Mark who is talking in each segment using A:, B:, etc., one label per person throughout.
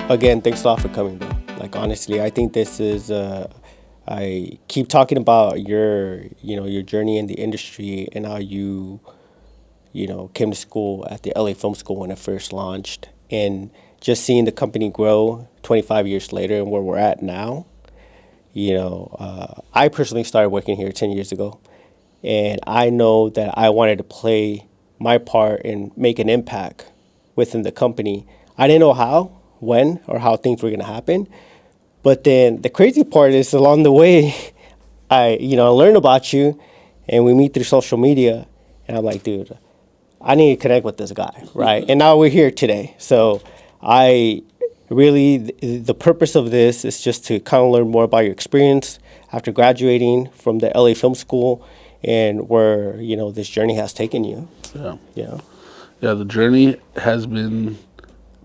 A: Again, thanks a lot for coming, bro. Like honestly, I think this is. I keep talking about your journey in the industry and how you came to school at the LA Film School when it first launched, and just seeing the company grow 25 years later and where we're at now. I personally started working here 10 years ago, and I know that I wanted to play my part and make an impact within the company. I didn't know how, when, or how things were going to happen. But then the crazy part is along the way, I learn about you and we meet through social media. And I'm like, dude, I need to connect with this guy, right? And now we're here today. So I really, the purpose of this is just to kind of learn more about your experience after graduating from the LA Film School and where, this journey has taken you.
B: Yeah.
A: Yeah.
B: Yeah, the journey has been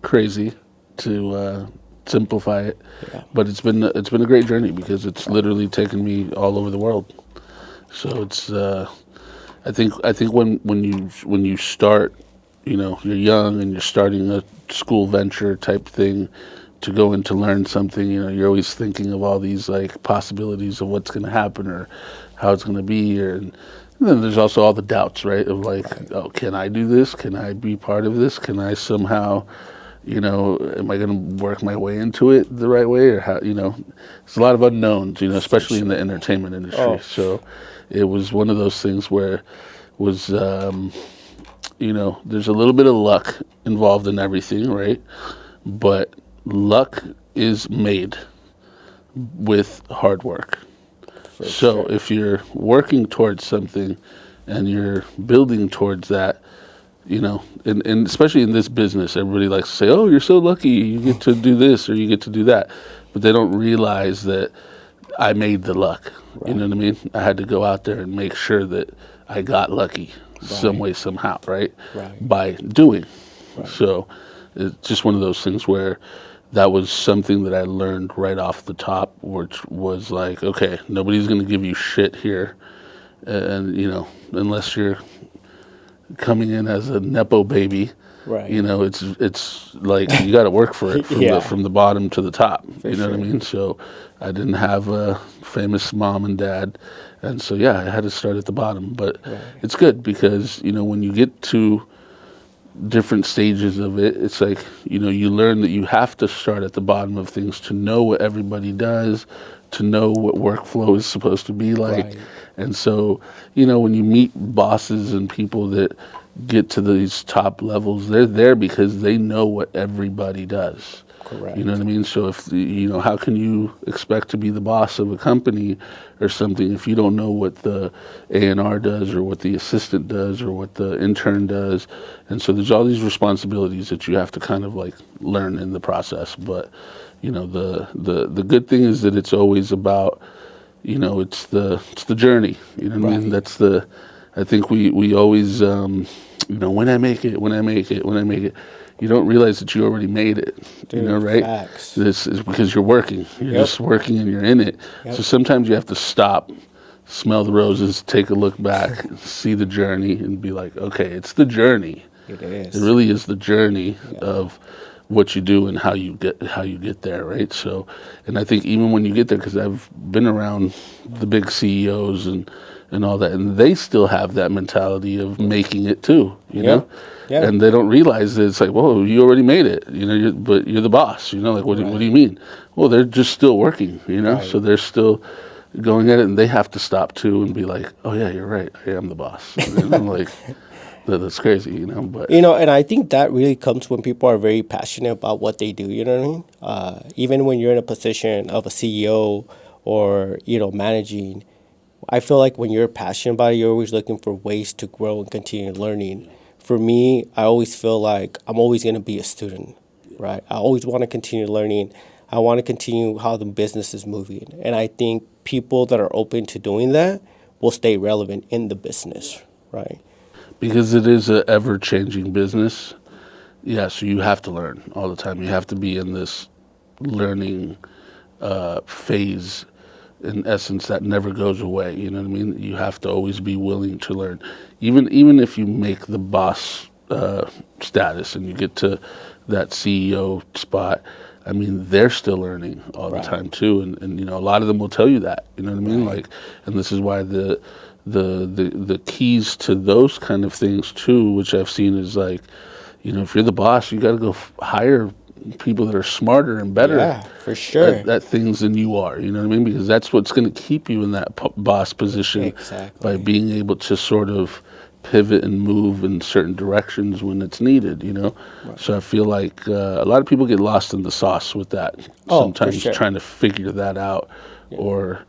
B: crazy to simplify it.
A: Yeah.
B: But it's been a great journey because it's literally taken me all over the world. So it's I think when you start, you're young and you're starting a school venture type thing to go in to learn something, you're always thinking of all these like possibilities of what's going to happen or how it's going to be, and then there's also all the doubts, right? Of like, oh, can I do this? Can I be part of this? Can I somehow, am I going to work my way into it the right way, or how? There's a lot of unknowns, especially in the entertainment industry.
A: Oh.
B: So it was one of those things where was there's a little bit of luck involved in everything, right? But luck is made with hard work. So if you're working towards something and you're building towards that, and especially in this business, everybody likes to say, oh, you're so lucky, you get to do this or you get to do that. But they don't realize that I made the luck. Right. You know what I mean? I had to go out there and make sure that I got lucky some way, somehow, right? By doing. Right. So it's just one of those things where that was something that I learned right off the top, which was like, okay, nobody's going to give you shit here. And, unless you're coming in as a Nepo baby,
A: right.
B: It's like you got to work for it from the bottom to the top. What I mean? So I didn't have a famous mom and dad. And so, I had to start at the bottom. But it's good because, when you get to different stages of it, it's like, you learn that you have to start at the bottom of things to know what everybody does, to know what workflow is supposed to be like. Right. And so, when you meet bosses and people that get to these top levels, they're there because they know what everybody does.
A: Correct.
B: You know what I mean? So if, how can you expect to be the boss of a company or something if you don't know what the A&R does or what the assistant does or what the intern does? And so there's all these responsibilities that you have to kind of like learn in the process. But, the good thing is that it's always about, it's the journey. You know what I mean? That's I think we always, when I make it, you don't realize that you already made it.
A: Dude,
B: right?
A: Facts.
B: This is because you're working. You're just working and you're in it. Yep. So sometimes you have to stop, smell the roses, take a look back, see the journey, and be like, okay, it's the journey.
A: It is.
B: It really is the journey of what you do and how you get there, right? So, and I think even when you get there, because I've been around the big CEOs and all that, and they still have that mentality of making it too, you know? Yeah. And they don't realize that it's like, whoa, you already made it, but you're the boss, like, what do you mean? Well, they're just still working, So they're still going at it, and they have to stop too and be like, oh yeah, you're right, I am the boss. And I'm like, that's crazy, but.
A: And I think that really comes when people are very passionate about what they do, you know what I mean? Even when you're in a position of a CEO or, managing, I feel like when you're passionate about it, you're always looking for ways to grow and continue learning. For me, I always feel like I'm always going to be a student, right? I always want to continue learning. I want to continue how the business is moving. And I think people that are open to doing that will stay relevant in the business, right?
B: Because it is an ever-changing business. Yeah, so you have to learn all the time. You have to be in this learning phase, in essence, that never goes away. You know what I mean? You have to always be willing to learn. Even if you make the boss status and you get to that CEO spot, I mean, they're still learning all the
A: Right.
B: time too, and a lot of them will tell you that. You know what I mean?
A: Right.
B: Like, and this is why the keys to those kind of things too, which I've seen is like, if you're the boss, you got to go hire people that are smarter and better
A: Yeah, for sure.
B: at things than you are. You know what I mean? Because that's what's going to keep you in that boss position
A: Exactly.
B: by being able to sort of pivot and move in certain directions when it's needed. So I feel like a lot of people get lost in the sauce with that.
A: Oh, for
B: Sometimes
A: sure.
B: trying to figure that out, or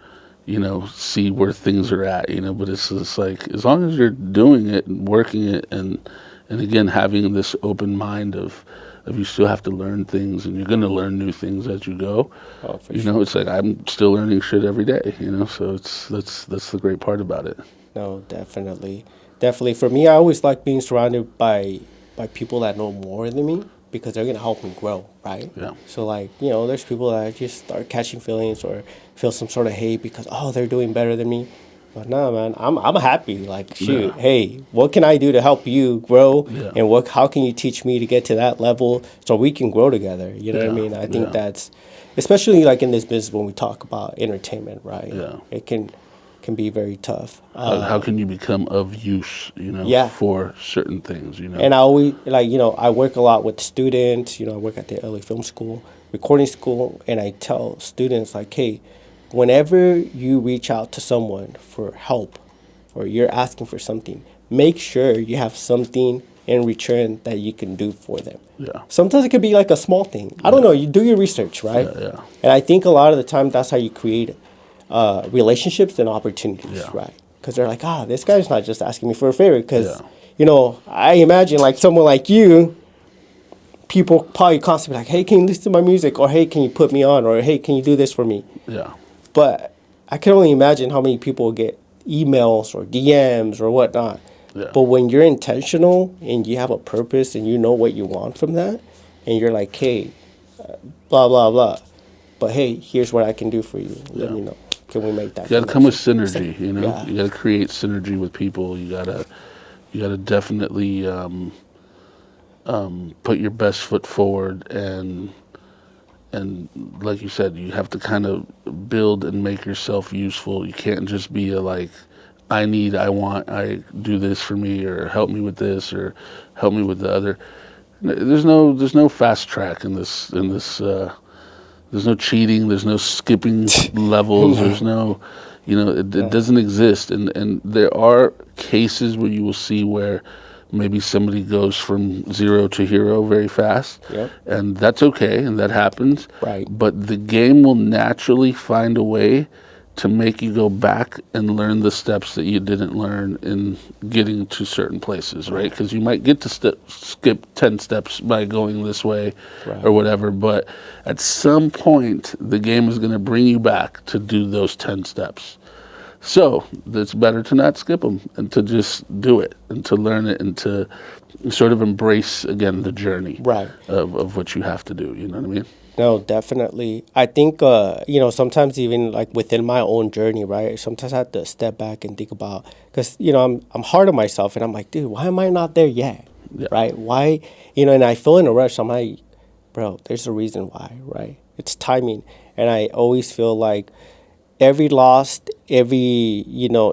B: see where things are at. But it's just like, as long as you're doing it and working it, and again having this open mind of you still have to learn things, and you're going to learn new things as you go.
A: Oh, for sure.
B: It's like I'm still learning shit every day. So that's the great part about it.
A: No, definitely. Definitely. For me, I always like being surrounded by people that know more than me, because they're going to help me grow, right?
B: Yeah.
A: So, like, there's people that just start catching feelings or feel some sort of hate because, oh, they're doing better than me. But no, man, I'm happy. Like, shoot, hey, what can I do to help you grow?
B: Yeah.
A: And how can you teach me to get to that level so we can grow together? You know what I mean? I think that's, especially like in this business when we talk about entertainment, right?
B: Yeah.
A: It can be very tough.
B: How can you become of use,
A: Yeah.
B: for certain things,
A: And I always, like, I work a lot with students. I work at the LA Film School, recording school, and I tell students, like, hey, whenever you reach out to someone for help or you're asking for something, make sure you have something in return that you can do for them.
B: Yeah.
A: Sometimes it could be like a small thing. I don't know. You do your research, right?
B: Yeah.
A: And I think a lot of the time that's how you create relationships and opportunities,
B: Yeah.
A: right? Because they're like, this guy's not just asking me for a favor. Because,
B: Yeah.
A: I imagine like someone like you, people probably constantly like, hey, can you listen to my music? Or, hey, can you put me on? Or, hey, can you do this for me?
B: Yeah.
A: But I can only imagine how many people get emails or DMs or whatnot.
B: Yeah.
A: But when you're intentional and you have a purpose and you know what you want from that, and you're like, hey, blah, blah, blah. But, hey, here's what I can do for you. Let me know. Can we make that?
B: You got to come with synergy,
A: Yeah.
B: You got to create synergy with people. You got to definitely put your best foot forward, and like you said, you have to kind of build and make yourself useful. You can't just be I do this for me, or help me with this, or help me with the other. There's no fast track in this. There's no cheating. There's no skipping levels. There's no, it doesn't exist. And there are cases where you will see where maybe somebody goes from zero to hero very fast.
A: Yep.
B: And that's okay, and that happens.
A: Right.
B: But the game will naturally find a way to make you go back and learn the steps that you didn't learn in getting to certain places, right? Because you might get to skip 10 steps by going this way,
A: Right.
B: or whatever, but at some point, the game is going to bring you back to do those 10 steps. So it's better to not skip them and to just do it and to learn it and to sort of embrace, again, the journey
A: Right.
B: of what you have to do, you know what I mean?
A: No, definitely. I think, sometimes even like within my own journey, right? Sometimes I have to step back and think about, because, I'm hard on myself and I'm like, dude, why am I not there yet?
B: Yeah.
A: Right? Why, and I feel in a rush. I'm like, bro, there's a reason why, right? It's timing. And I always feel like every loss, every,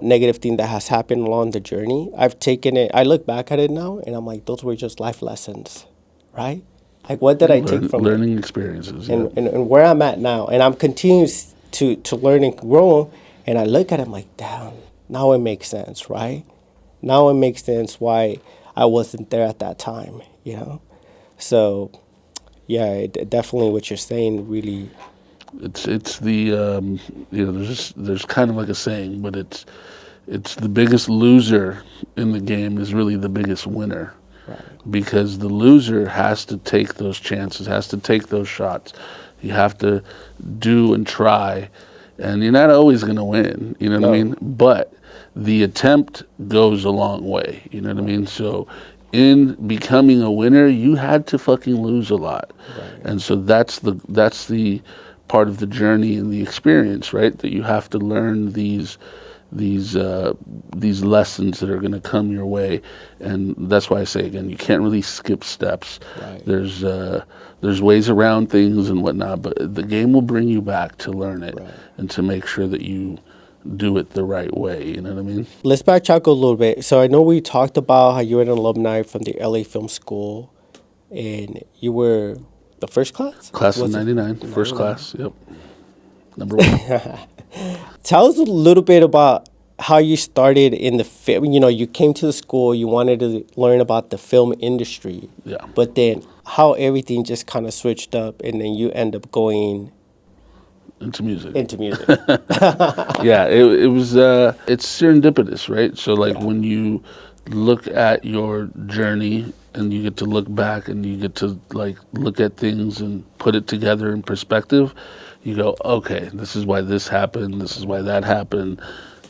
A: negative thing that has happened along the journey, I've taken it, I look back at it now and I'm like, those were just life lessons, right? Like, what did I take from
B: learning
A: it?
B: experiences,
A: And where I'm at now, and I'm continuing to learn and grow, and I look at it, I'm like, damn, now it makes sense, right? Now it makes sense why I wasn't there at that time, So, yeah, definitely what you're saying really.
B: It's the there's kind of like a saying, but it's the biggest loser in the game is really the biggest winner.
A: Right.
B: Because the loser has to take those chances, has to take those shots. You have to do and try, and you're not always going to win, you know what I mean? But the attempt goes a long way, you know what I mean? So in becoming a winner, you had to fucking lose a lot.
A: Right.
B: And so that's the part of the journey and the experience, right? That you have to learn these these lessons that are going to come your way. And that's why I say again, you can't really skip steps.
A: Right.
B: There's ways around things and whatnot, but the game will bring you back to learn it and to make sure that you do it the right way. You know what I mean?
A: Let's backtrack a little bit. So I know we talked about how you were an alumni from the LA Film School, and you were the first class?
B: Class of 99, first class, yep. Number one.
A: Tell us a little bit about how you started in the film. You know, you came to the school, you wanted to learn about the film industry.
B: Yeah.
A: But then how everything just kind of switched up, and then you end up going
B: into music.
A: Yeah,
B: it was it's serendipitous, right? So like when you look at your journey and you get to look back and you get to like look at things and put it together in perspective, you go, okay, this is why this happened, this is why that happened.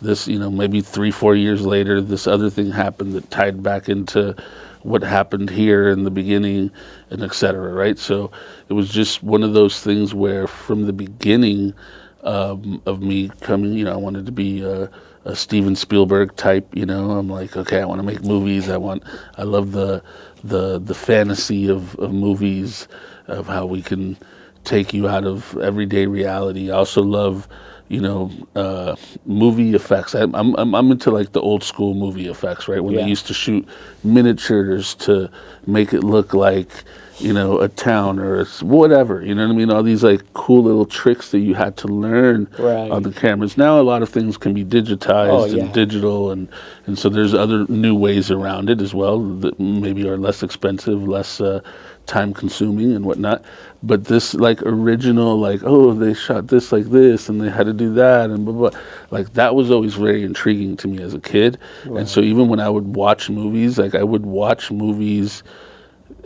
B: This, you know, maybe 3-4 years later, this other thing happened that tied back into what happened here in the beginning, and et cetera, right? So it was just one of those things where from the beginning of me coming, you know, I wanted to be a Steven Spielberg type, you know. I'm like, okay, I want to make movies. I love the fantasy of movies, of how we can take you out of everyday reality. I also love, you know, movie effects. I'm into like the old school movie effects, right? When they used to shoot miniatures to make it look like, you know, a town or whatever, you know what I mean? All these like cool little tricks that you had to learn on the cameras. Now a lot of things can be digitized and digital, and so there's other new ways around it as well that maybe are less expensive, less time consuming and whatnot. But this like original, like, oh, they shot this like this and they had to do that and blah, blah, like that was always very intriguing to me as a kid. And so even when I would watch movies, like I would watch movies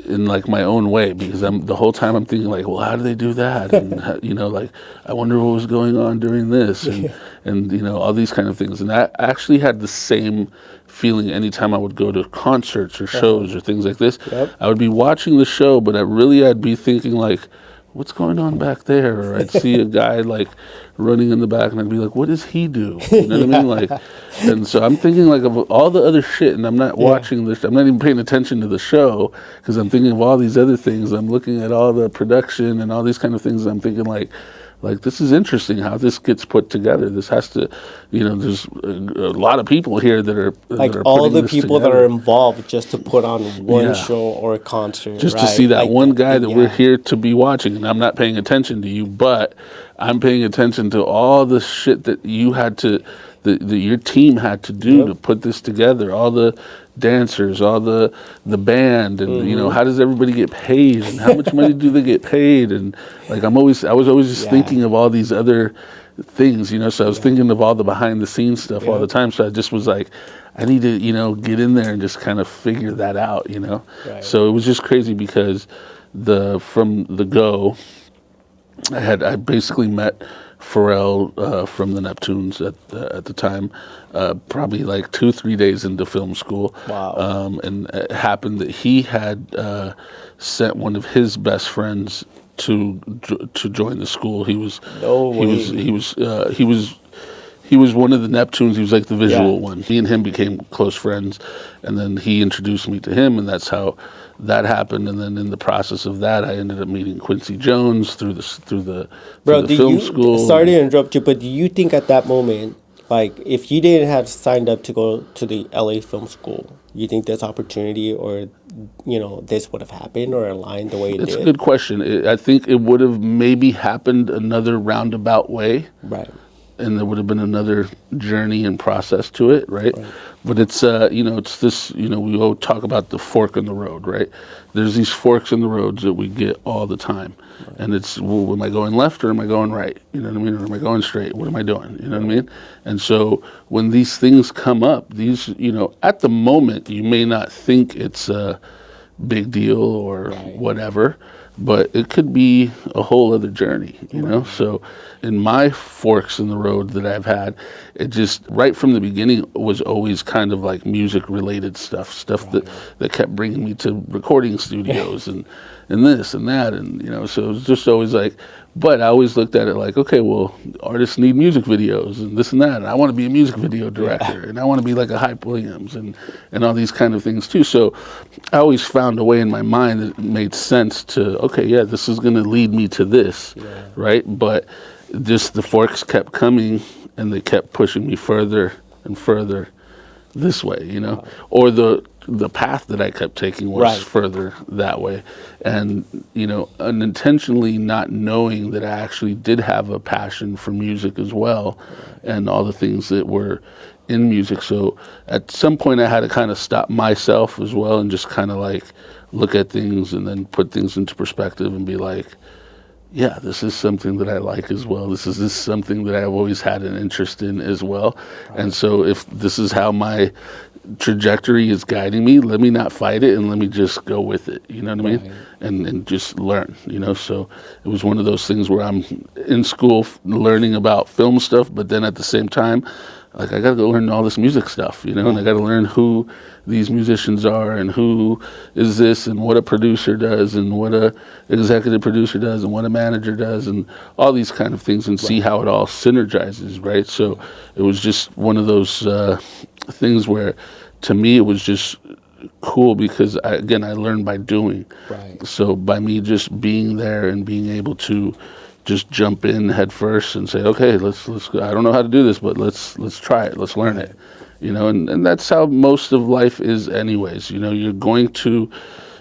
B: in like my own way, because the whole time I'm thinking like, well, how do they do that? And you know, like I wonder what was going on during this, and you know, all these kind of things. And I actually had the same feeling anytime I would go to concerts or shows or things like this. I would be watching the show, but I'd be thinking like, what's going on back there? Or I'd see a guy like running in the back and I'd be like, what does he do? You know what I mean? Like, and so I'm thinking like of all the other shit, and I'm not watching this. I'm not even paying attention to the show because I'm thinking of all these other things. I'm looking at all the production and all these kind of things. And I'm thinking like this is interesting how this gets put together. This has to, you know, there's a lot of people here that are
A: like
B: that are
A: all the
B: this
A: people
B: together.
A: that are involved just to put on one show or a concert,
B: just
A: right?
B: to see that
A: like
B: one guy that we're here to be watching, and I'm not paying attention to you, but I'm paying attention to all the shit that you had to, that your team had to do to put this together. All the dancers, all the band, and you know, how does everybody get paid, and how much money do they get paid? And like I was always just thinking of all these other things, you know. So I was thinking of all the behind the scenes stuff all the time. So I just was like, I need to, you know, get in there and just kind of figure that out, you know. So it was just crazy because from the go, I basically met Pharrell from the Neptunes at the time, probably like 2-3 days into film school.
A: Wow.
B: And it happened that he had sent one of his best friends to join the school. He was he was one of the Neptunes. He was like the visual one. Me and him became close friends, and then he introduced me to him, and that's how that happened. And then in the process of that, I ended up meeting Quincy Jones through the film school.
A: Sorry to interrupt you, but do you think at that moment, like if you didn't have signed up to go to the LA Film School, you think this opportunity or, you know, this would have happened or aligned the way it did?
B: It's a good question. I think it would have maybe happened another roundabout way.
A: Right.
B: And there would have been another journey and process to it, right? But it's, you know, it's this, you know, we all talk about the fork in the road, right? There's these forks in the roads that we get all the time. And it's, well, am I going left or am I going right? You know what I mean? Or am I going straight? What am I doing? You know what I mean? And so when these things come up, these, you know, at the moment, you may not think it's a big deal or whatever, but it could be a whole other journey, you know? So in my forks in the road that I've had, it just, right from the beginning, was always kind of like music-related stuff that kept bringing me to recording studios and this and that, and, you know, so it was just always like But I always looked at it like, okay, well, artists need music videos and this and that, and I want to be a music video director, and I want to be like a Hype Williams and all these kind of things too. So I always found a way in my mind that it made sense to, okay, yeah, this is going to lead me to this, right? But just the forks kept coming, and they kept pushing me further and further this way, or the path that I kept taking was further that way. And, unintentionally not knowing that I actually did have a passion for music as well, and all the things that were in music. So at some point I had to kind of stop myself as well and just kind of like look at things and then put things into perspective and be like, yeah, this is something that I like as well. This is something that I've always had an interest in as well. And so if this is how my trajectory is guiding me, let me not fight it and let me just go with it. You know what I mean? And just learn, So it was one of those things where I'm in school learning about film stuff, but then at the same time, like, I got to go learn all this music stuff, and I got to learn who these musicians are and who is this and what a producer does and what a executive producer does and what a manager does and all these kind of things, and see how it all synergizes, right? So it was just one of those things where, to me, it was just cool because, I learned by doing. So by me just being there and being able to just jump in head first and say, okay, let's I don't know how to do this, but let's try it, let's learn it, and that's how most of life is anyways. You're going to,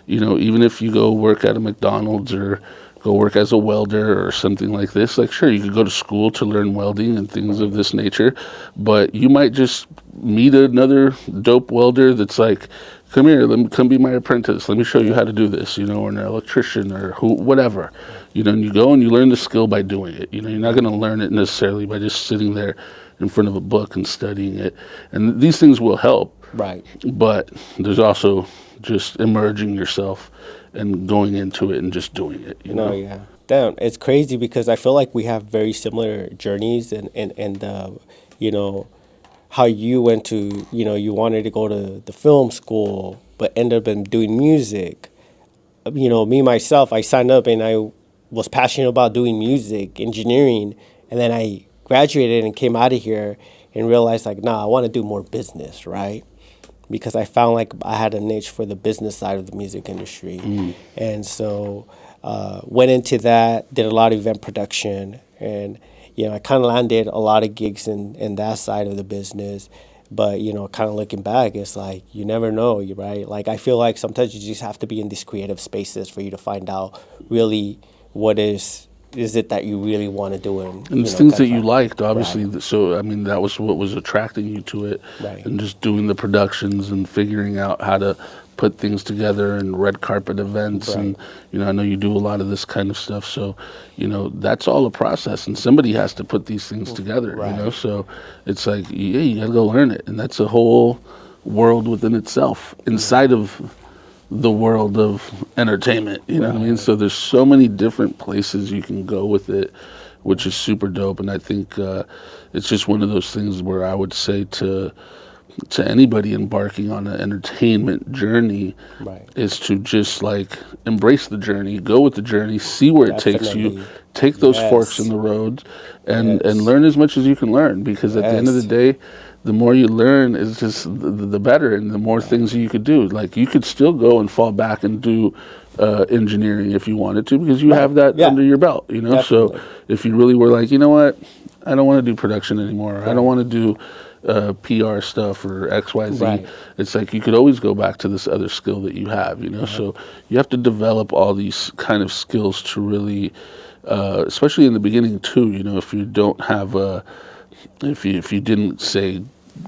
B: even if you go work at a McDonald's or go work as a welder or something like this, like, sure, you could go to school to learn welding and things of this nature, but you might just meet another dope welder that's like, come here, come be my apprentice, let me show you how to do this, or an electrician or whatever, and you go and you learn the skill by doing it. You're not going to learn it necessarily by just sitting there in front of a book and studying it, and these things will help, but there's also just immersing yourself and going into it and just doing it,
A: Damn, it's crazy because I feel like we have very similar journeys, and how you went to, you wanted to go to the film school, but ended up in doing music. Me, myself, I signed up and I was passionate about doing music, engineering, and then I graduated and came out of here and realized, like, nah, I want to do more business, right? Because I found like I had a niche for the business side of the music industry. And so went into that, did a lot of event production, and I kind of landed a lot of gigs in that side of the business. But, kind of looking back, it's like, you never know, right? Like, I feel like sometimes you just have to be in these creative spaces for you to find out really what is it that you really want to do. And
B: it's things that you liked, obviously. So, I mean, that was what was attracting you to it. And just doing the productions and figuring out how to put things together and red carpet events. And, I know you do a lot of this kind of stuff. So, that's all a process. And somebody has to put these things together, So it's like, yeah, you got to go learn it. And that's a whole world within itself, inside of the world of entertainment, you know what I mean? So there's so many different places you can go with it, which is super dope. And I think it's just one of those things where I would say to anybody embarking on an entertainment journey is to just like embrace the journey, go with the journey, see where it takes you, take those forks in the road, and learn as much as you can learn, because at the end of the day, the more you learn is just the better, and the more things you could do. Like, you could still go and fall back and do engineering if you wanted to, because you have that under your belt, Definitely. So if you really were like, you know what, I don't want to do production anymore, I don't want to do PR stuff or XYZ, it's like you could always go back to this other skill that you have, So you have to develop all these kind of skills to really, especially in the beginning too, if you don't have if you didn't say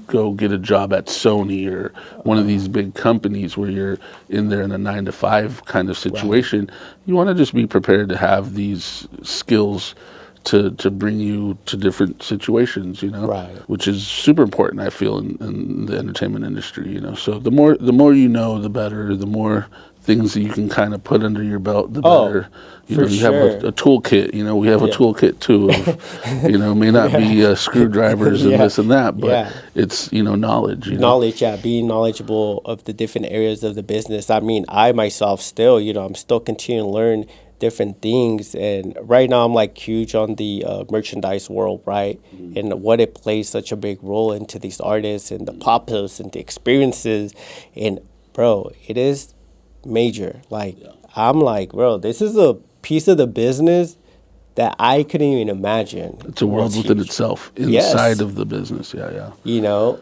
B: go get a job at Sony or one of these big companies where you're in there in a 9-to-5 kind of situation, you want to just be prepared to have these skills to bring you to different situations, which is super important, I feel, in the entertainment industry, So the more the better, the more things that you can kind of put under your belt, the better. You have a toolkit. We have a toolkit too. Of, may not be screwdrivers and this and that, but it's knowledge.
A: Knowledge, being knowledgeable of the different areas of the business. I mean, I myself still, I'm still continuing to learn different things. And right now I'm like huge on the merchandise world, right? And what it plays such a big role into these artists and the pop-ups and the experiences. And bro, it is major. Like I'm like, bro, this is a piece of the business that I couldn't even imagine.
B: It's a world within itself, inside of the business. Yeah.
A: You know,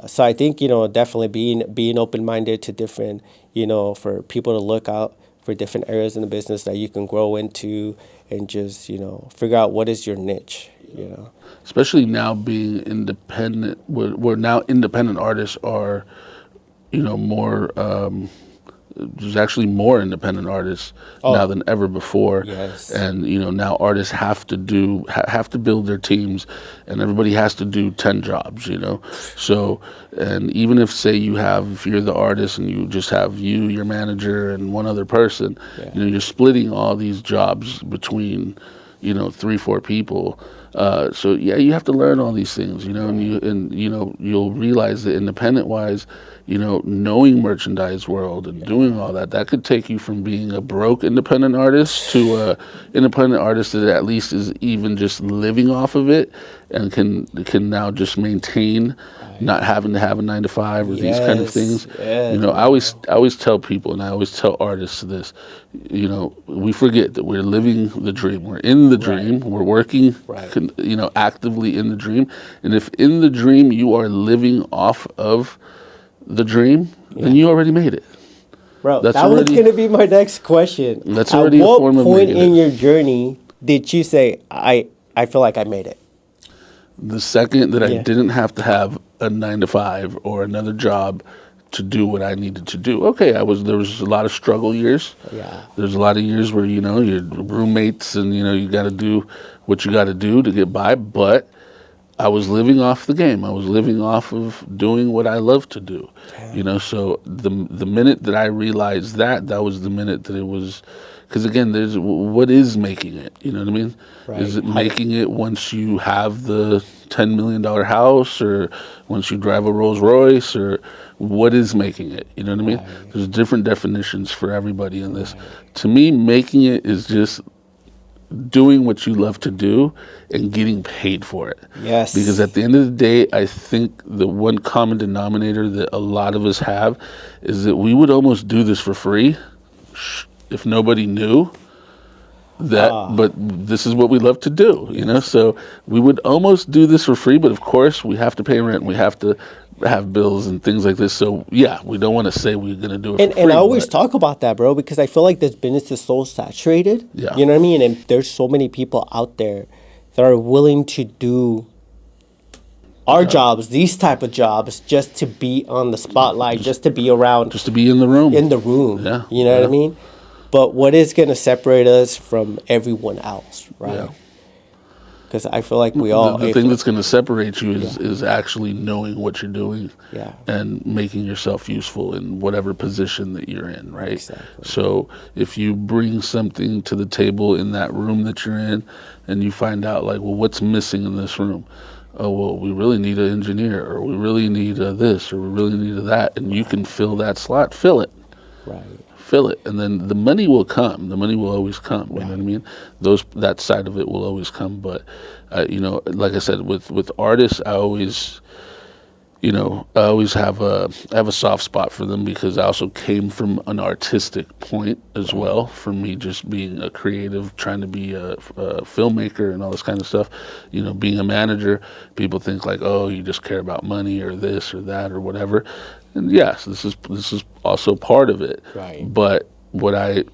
A: so I think, you know, definitely being open-minded to different, you know, for people to look out for different areas in the business that you can grow into and just, you know, figure out what is your niche, you know.
B: Especially now being independent, where now independent artists are, you know, more, there's actually more independent artists now than ever before.
A: Yes.
B: And, you know, now artists have to build their teams, and everybody has to do 10 jobs, you know. So, and even if, say, if you're the artist and you just have your manager, and one other person, you know, you're splitting all these jobs between, you know, 3-4 people. So yeah, you have to learn all these things, you know, and you know, you'll realize that independent wise, you know, knowing merchandise world and doing all that could take you from being a broke independent artist to a independent artist that at least is even just living off of it and can now just maintain not having to have a 9-to-5 or these kind of things. You know, I always tell people, and I always tell artists this, you know, we forget that we're living the dream. We're in the dream. We're working, you know, actively in the dream. And if in the dream you are living off of the dream, then you already made it.
A: Bro, that was going to be my next question.
B: That's already a form of making it.
A: At what point in your journey did you say, I feel like I made it?
B: The second that I didn't have to have a 9-to-5 or another job to do what I needed to do. Okay, there was a lot of struggle years.
A: Yeah.
B: There's a lot of years where, you know, you're roommates and, you know, you got to do what you got to do to get by, but I was living off the game. I was living off of doing what I love to do. Damn. You know, so the minute that I realized that was the minute that it was, because again, there's what is making it, you know what I mean? Right. Is it making it once you have the $10 million house, or once you drive a Rolls Royce, or what is making it, you know what I mean? Right. There's different definitions for everybody in this. To me, making it is just doing what you love to do and getting paid for it.
A: Yes.
B: Because at the end of the day, I think the one common denominator that a lot of us have is that we would almost do this for free if nobody knew that, but this is what we love to do, you know? So we would almost do this for free, but of course we have to pay rent, we have to have bills and things like this. So yeah, we don't want to say we're going to do it for free.
A: And I always talk about that, bro, because I feel like this business is so saturated.
B: Yeah.
A: You know what I mean? And there's so many people out there that are willing to do our jobs, these type of jobs, just to be on the spotlight, just to be around.
B: Just to be in the room.
A: Yeah. You know what I mean? But what is going to separate us from everyone else, right? Yeah. Because I feel like we all...
B: The thing that's going to separate you is actually knowing what you're doing and making yourself useful in whatever position that you're in, right?
A: Exactly.
B: So if you bring something to the table in that room that you're in and you find out, like, well, what's missing in this room? Oh, well, we really need an engineer, or we really need this, or we really need that, and you can fill that slot, fill it.
A: Right.
B: Fill it, and then the money will come. The money will always come. You know what I mean? That side of it will always come. But you know, like I said, with artists, I always have a soft spot for them, because I also came from an artistic point as well. For me, just being a creative, trying to be a filmmaker and all this kind of stuff. You know, being a manager, people think like, oh, you just care about money or this or that or whatever. And yes, this is also part of it.
A: Right.
B: But what I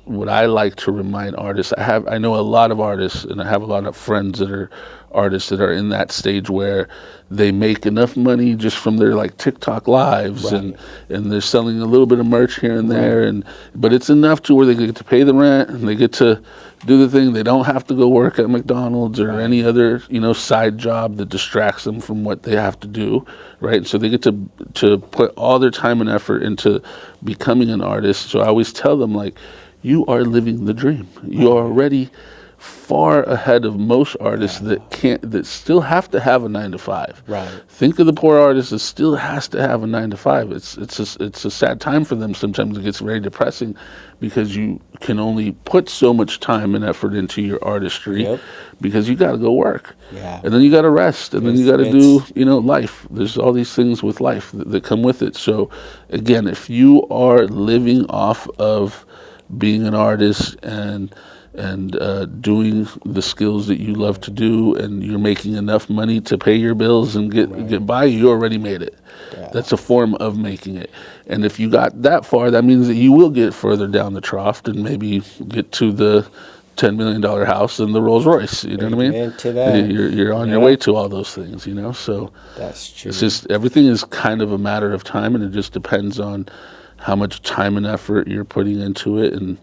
B: like to remind artists, I know a lot of artists, and I have a lot of friends that are artists that are in that stage where they make enough money just from their like TikTok lives, and they're selling a little bit of merch here and there, but it's enough to where they get to pay the rent and they get to do the thing. They don't have to go work at McDonald's or any other, you know, side job that distracts them from what they have to do, right? So they get to put all their time and effort into becoming an artist. So I always tell them, like, you are living the dream. You are already far ahead of most artists that still have to have a 9 to 5.
A: Right.
B: Think of the poor artist that still has to have a 9 to 5. It's a sad time for them. Sometimes it gets very depressing because you can only put so much time and effort into your artistry because you got to go work.
A: Yeah.
B: And then you got to rest, and then you got to do, life. There's all these things with life that come with it. So again, if you are living off of being an artist and doing the skills that you love to do, and you're making enough money to pay your bills and get by, you already made it. Yeah. That's a form of making it. And if you got that far, that means that you will get further down the trough and maybe get to the $10 million house and the Rolls Royce. You know what I mean?
A: To that.
B: You're on your way to all those things, So
A: that's true.
B: It's just, everything is kind of a matter of time, and it just depends on how much time and effort you're putting into it. And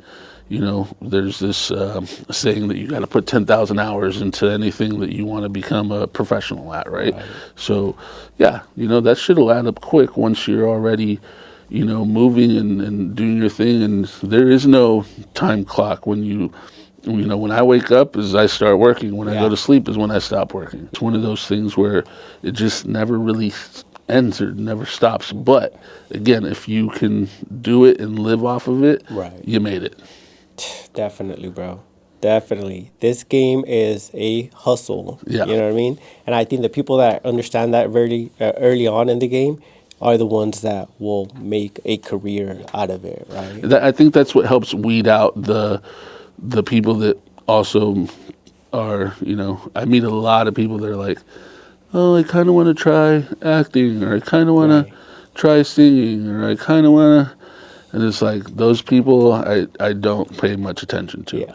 B: there's this saying that you got to put 10,000 hours into anything that you want to become a professional at, right? So, that shit'll add up quick once you're already, moving and doing your thing. And there is no time clock when when I wake up is I start working. When I go to sleep is when I stop working. It's one of those things where it just never really ends or never stops. But again, if you can do it and live off of it, you made it.
A: Definitely, bro. Definitely. This game is a hustle.
B: Yeah.
A: You know what I mean? And I think the people that understand that very early on in the game are the ones that will make a career out of it, right?
B: I think that's what helps weed out the people that also are, I meet a lot of people that are like, oh, I kind of want to try acting, or I kind of want to try singing, or I kind of want to. And it's like, those people I don't pay much attention to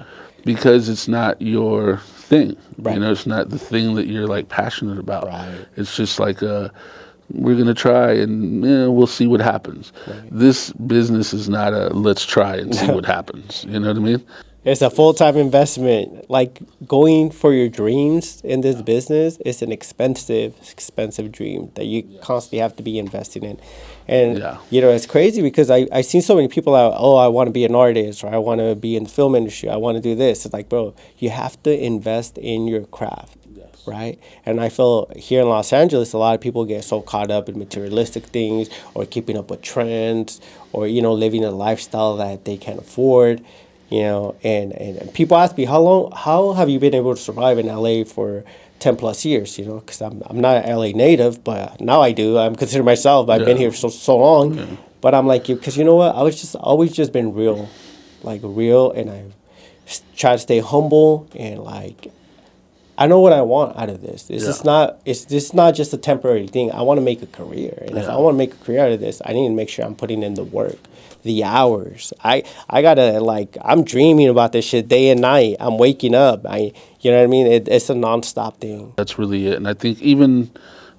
B: because it's not your thing. Right. It's not the thing that you're like passionate about. Right. It's just like, we're going to try and we'll see what happens. Right. This business is not a let's try and see what happens. You know what I mean?
A: It's a full-time investment. Like, going for your dreams in this business is an expensive dream that you constantly have to be investing in. And, it's crazy because I've seen so many people out, I want to be an artist, or I want to be in the film industry. I want to do this. It's like, bro, you have to invest in your craft, right? And I feel here in Los Angeles, a lot of people get so caught up in materialistic things, or keeping up with trends, or, living a lifestyle that they can't afford. And people ask me, how have you been able to survive in LA for 10 plus years, because I'm not an LA native, but now I do. I'm considering myself, I've been here for so long. Okay. But I'm like, because you know what? I was just always just been real, and I try to stay humble, and I know what I want out of this. This is not just a temporary thing. I want to make a career. And if I want to make a career out of this, I need to make sure I'm putting in the work, the hours. I gotta, I'm dreaming about this shit day and night. I'm waking up. You know what I mean? It's a nonstop thing.
B: That's really it. And I think even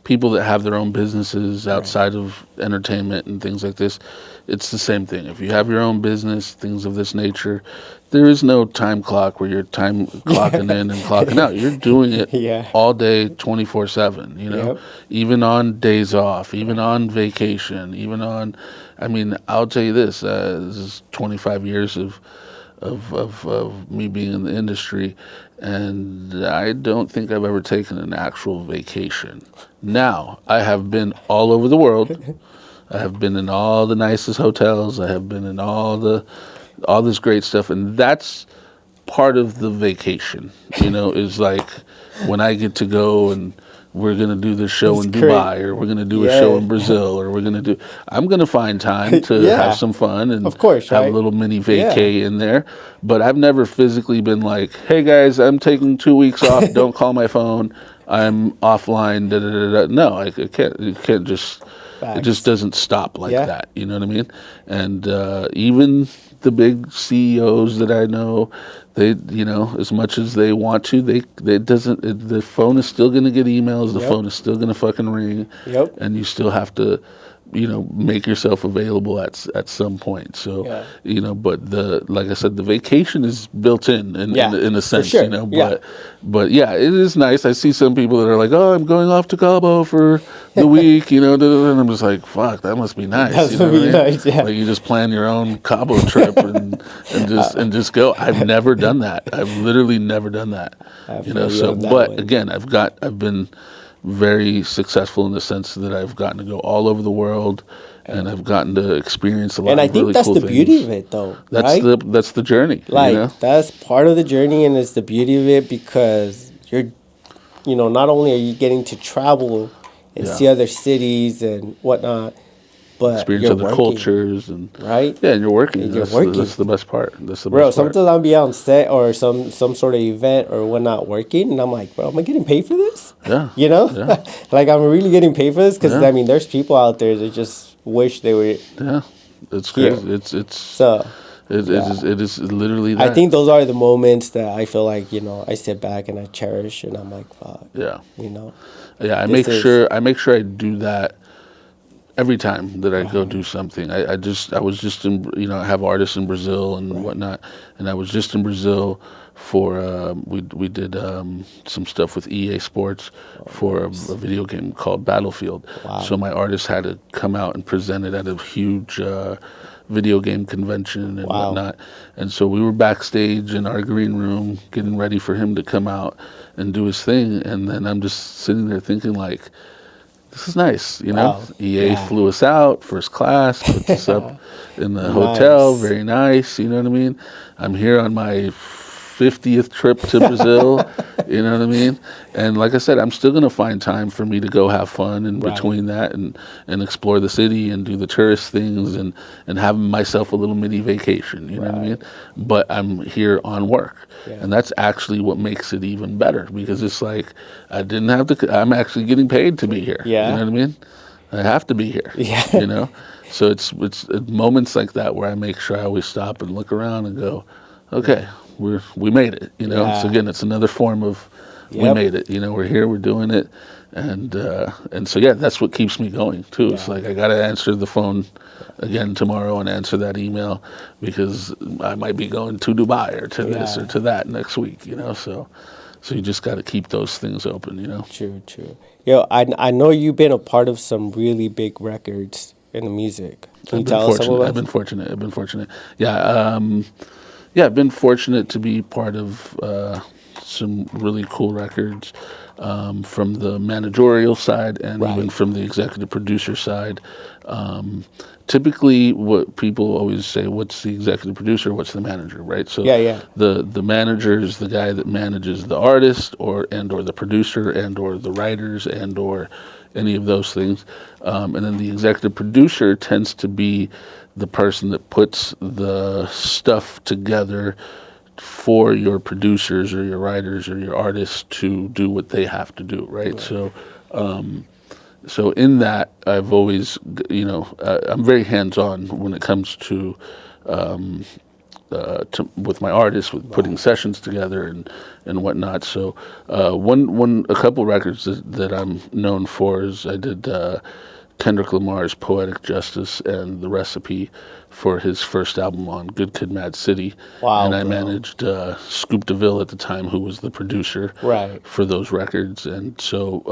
B: people that have their own businesses outside of entertainment and things like this, it's the same thing. If you have your own business, things of this nature, there is no time clock where you're time clocking in and clocking out. You're doing it all day, 24/7, even on days off, even on vacation, even on, I'll tell you this is 25 years of me being in the industry, and I don't think I've ever taken an actual vacation. Now, I have been all over the world. I have been in all the nicest hotels. I have been in all this great stuff, and that's part of the vacation, is like when I get to go and we're going to do this show in Dubai, or we're going to do a show in Brazil, or I'm going to find time to have some fun and
A: of course,
B: have a little mini vacay in there. But I've never physically been like, hey guys, I'm taking 2 weeks off. Don't call my phone. I'm offline. Da, da, da, da. No, I can't. You can't just. Facts. It just doesn't stop like that. You know what I mean? And even the big CEOs that I know, they, as much as they want to, the phone is still going to get emails. The phone is still going to fucking ring. Yep. And you still have to make yourself available at some point. So,
A: Yeah.
B: but like I said, the vacation is built in
A: Yeah,
B: a
A: for
B: sense,
A: sure.
B: but yeah, it is nice. I see some people that are like, oh, I'm going off to Cabo for the week, and I'm just like, fuck, that must be nice.
A: That's
B: You know
A: gonna be
B: what I mean?
A: nice, yeah.
B: Like you just plan your own Cabo trip and just go. I've never done that. I've literally never done that.
A: I
B: You know,
A: feel you
B: so
A: on that
B: but
A: one.
B: again, I've been very successful in the sense that I've gotten to go all over the world, and I've gotten to experience a lot
A: And I
B: of
A: think
B: really
A: that's
B: cool
A: the
B: things.
A: beauty of it, though, right?
B: That's the journey.
A: Like that's part of the journey, and it's the beauty of it because not only are you getting to travel and
B: Yeah.
A: see other cities and whatnot, but
B: Experience
A: you're
B: other
A: working,
B: cultures and
A: right?
B: and you're working.
A: And you're
B: that's,
A: working.
B: that's the best part. That's the
A: Bro,
B: best part.
A: sometimes I'll be on set or some sort of event or whatnot working, and I'm like, bro, am I getting paid for this?
B: Yeah.
A: Yeah. Like I'm really getting paid for this because
B: Yeah.
A: I mean, there's people out there that just wish they were.
B: Yeah, it's
A: Here.
B: crazy. It's
A: So
B: it is literally that.
A: I think those are the moments that I feel like I sit back and I cherish, and I'm like, fuck.
B: Yeah.
A: This
B: I make
A: is-
B: sure I do that every time that I go do something. I was just in I have artists in Brazil and whatnot, and I was just in Brazil for we did some stuff with EA Sports for a video game called Battlefield.
A: Wow.
B: So my artists had to come out and present it at a huge video game convention and
A: Wow.
B: whatnot. And so we were backstage in our green room getting ready for him to come out and do his thing. And then I'm just sitting there thinking like, this is nice,
A: Wow.
B: EA
A: Yeah.
B: flew us out, first class, put us up in the hotel,
A: Nice.
B: very nice, you know what I mean? I'm here on my 50th trip to Brazil, you know what I mean? And like I said, I'm still going to find time for me to go have fun in
A: Right.
B: between that and explore the city and do the tourist things and have myself a little mini vacation, you know what I mean? But I'm here on work.
A: Yeah.
B: And that's actually what makes it even better because it's like I'm actually getting paid to be here.
A: Yeah.
B: You know what I mean? I have to be here.
A: Yeah.
B: So it's moments like that where I make sure I always stop and look around and go, okay, we made it.
A: Yeah.
B: So again, it's another form of we
A: Yep.
B: made it. We're here, we're doing it, and so yeah, that's what keeps me going too. It's
A: Yeah.
B: like I gotta answer the phone again tomorrow and answer that email because I might be going to Dubai or to this
A: Yeah.
B: or to that next week. So you just got to keep those things open.
A: True. Yo, I know you've been a part of some really big records in the music. Can you tell us some of
B: I've been fortunate. Yeah, I've been fortunate to be part of some really cool records from the managerial side and
A: Right.
B: even from the executive producer side. Typically, what people always say, what's the executive producer, what's the manager, right? So
A: Yeah.
B: the manager is the guy that manages the artist or the producer or the writers or any of those things. And then the executive producer tends to be the person that puts the stuff together for your producers or your writers or your artists to do what they have to do, right? So in that, I've always, I'm very hands-on when it comes to with my artists, with putting sessions together and whatnot. So a couple records that I'm known for is I did Kendrick Lamar's Poetic Justice and The Recipe for his first album on Good Kid, M.A.A.d City.
A: Wow,
B: and I
A: bro.
B: managed Scoop DeVille at the time, who was the producer
A: Right.
B: for those records. And so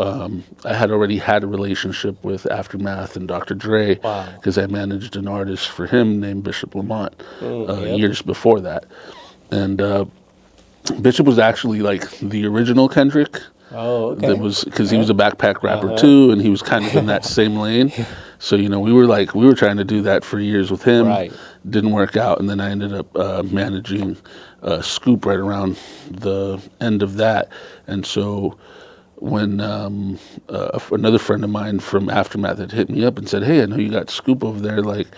B: I had already had a relationship with Aftermath and Dr. Dre
A: Wow.
B: because I managed an artist for him named Bishop Lamont
A: Yep.
B: years before that. And Bishop was actually like the original Kendrick.
A: Oh, okay.
B: That was because he was a backpack rapper too, and he was kind of in that same lane. So we were trying to do that for years with him.
A: Right.
B: Didn't work out, and then I ended up managing Scoop right around the end of that. And so when another friend of mine from Aftermath had hit me up and said, "Hey, I know you got Scoop over there. Like,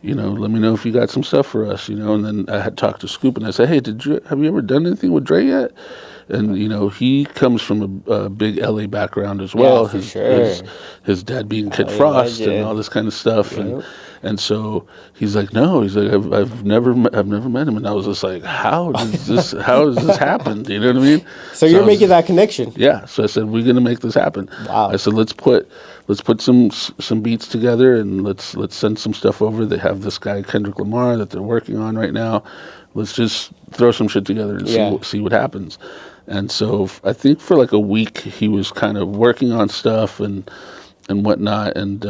B: let me know if you got some stuff for us." And then I had talked to Scoop, and I said, "Hey, have you ever done anything with Dre yet?" And he comes from a big LA background as well.
A: Yeah, for sure.
B: His dad being Kid
A: LA
B: Frost
A: legend.
B: and all this kind of stuff,
A: Yep.
B: And so he's like, no, he's like, I've never met him. And I was just like, how has this happened? You know what I mean?
A: So you're making that connection.
B: Yeah. So I said, we're going to make this happen.
A: Wow.
B: I said, let's put some beats together and let's send some stuff over. They have this guy, Kendrick Lamar, that they're working on right now. Let's just throw some shit together and see what happens. And so I think for like a week he was kind of working on stuff and whatnot. And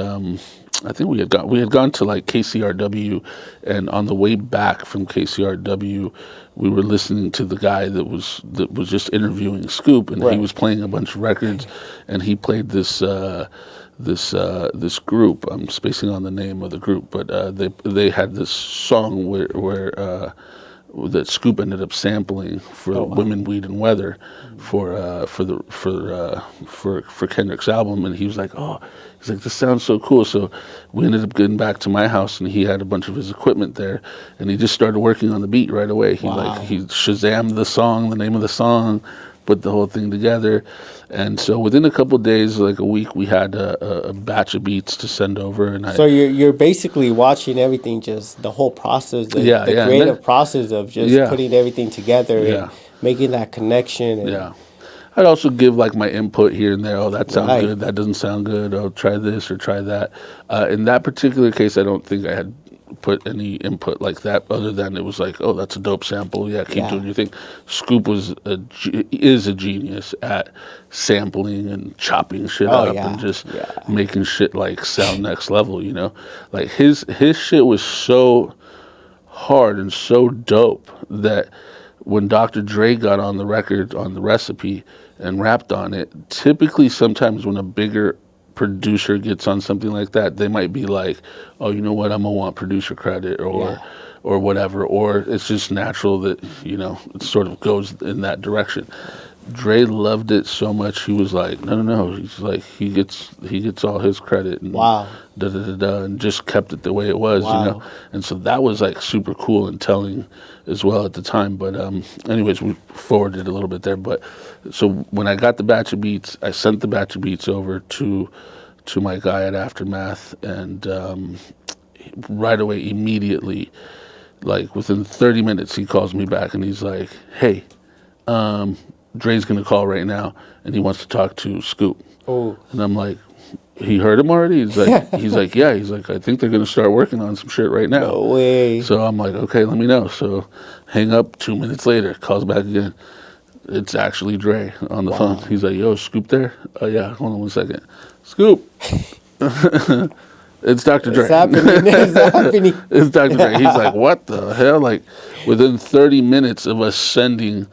B: I think we had gone to like KCRW, and on the way back from KCRW, we were listening to the guy that was just interviewing Scoop, and he was playing a bunch of records, and he played this group. I'm spacing on the name of the group, but they had this song where that Scoop ended up sampling for Women, Weed, and Weather for Kendrick's album, and he was like, he's like, this sounds so cool. So we ended up getting back to my house, and he had a bunch of his equipment there, and he just started working on the beat right away. He Shazammed the song, the name of the song, put the whole thing together. And so within a couple of days, like a week, we had a batch of beats to send over. And
A: so you're basically watching everything, just the whole process, the creative process of just putting everything together and making that connection. And
B: I'd also give like my input here and there. Oh, that sounds good. That doesn't sound good. Oh, try this or try that. In that particular case, I don't think I had put any input like that, other than it was like, oh, that's a dope sample. Yeah, keep doing your thing. Scoop is a genius at sampling and chopping shit up and just making shit like sound next level. You know, like his shit was so hard and so dope that when Dr. Dre got on the record on the recipe and rapped on it, typically sometimes when a bigger producer gets on something like that, they might be like, oh, you know what, I'm gonna want producer credit or whatever, or it's just natural that, you know, it sort of goes in that direction. Dre loved it so much, he was like, no, he's like, he gets all his credit and and just kept it the way it was, you know. And so that was like super cool and telling as well at the time. But anyways, we forwarded a little bit there. But so when I got the batch of beats, I sent the batch of beats over to my guy at Aftermath, and right away, immediately, like within 30 minutes, he calls me back and he's like, hey, Dre's gonna call right now, and he wants to talk to Scoop. Oh. And I'm like, he heard him already? He's like, yeah. He's like, I think they're gonna start working on some shit right now.
A: No way.
B: So I'm like, okay, let me know. So hang up. 2 minutes later, calls back again. It's actually Dre on the phone. He's like, yo, Scoop there? Oh yeah. Hold on 1 second. Scoop. It's Dr. Dre.
A: It's happening.
B: It's Dr. Dre. He's like, what the hell? Like within 30 minutes of us sending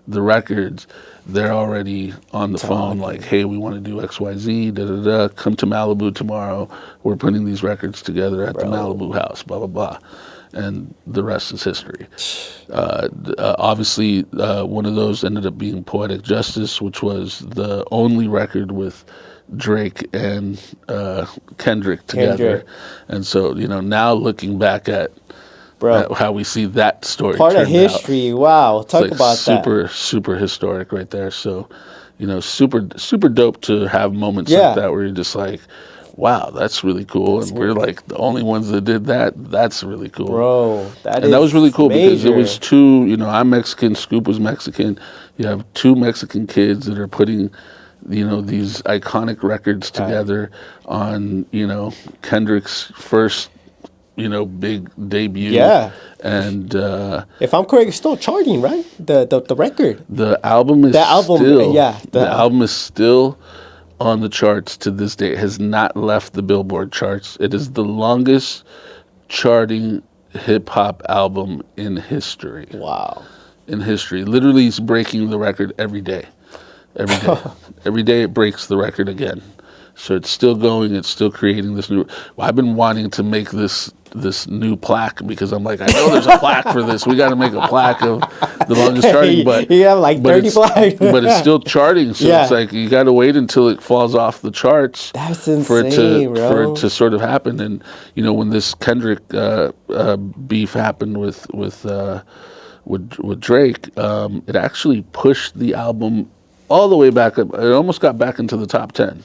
B: the records, they're already on the phone like, hey, we want to do XYZ, come to Malibu tomorrow. We're putting these records together at the Malibu house, blah, blah, blah. And the rest is history. Obviously, one of those ended up being Poetic Justice, which was the only record with Drake and Kendrick together. And so, you know, now looking back at how we see that story
A: part of history out. Wow, talk about
B: super historic right there. So, you know, super dope to have moments like that where you're just like, wow, that's really cool. And we're like the only ones that did that. That's really cool,
A: bro.
B: That was really cool because it was two, you know, I'm Mexican, Scoop was Mexican. You have two Mexican kids that are putting, you know, these iconic records together on, you know, Kendrick's first, you know, big debut. Yeah. And
A: if I'm correct, it's still charting, right? The record.
B: The album is album is still on the charts to this day. It has not left the Billboard charts. It is the longest charting hip hop album in history.
A: Wow.
B: In history. Literally it's breaking the record every day. Every day. Every day it breaks the record again. So it's still going. It's still creating this new. Well, I've been wanting to make this new plaque because I'm like, I know there's a plaque for this. We got to make a plaque of the longest charting. But
A: you have like 30 plaques.
B: But it's still charting. So it's like you got to wait until it falls off the charts.
A: That's insane,
B: for it to sort of happen. And you know, when this Kendrick beef happened with Drake, it actually pushed the album all the way back up. It almost got back into the top 10.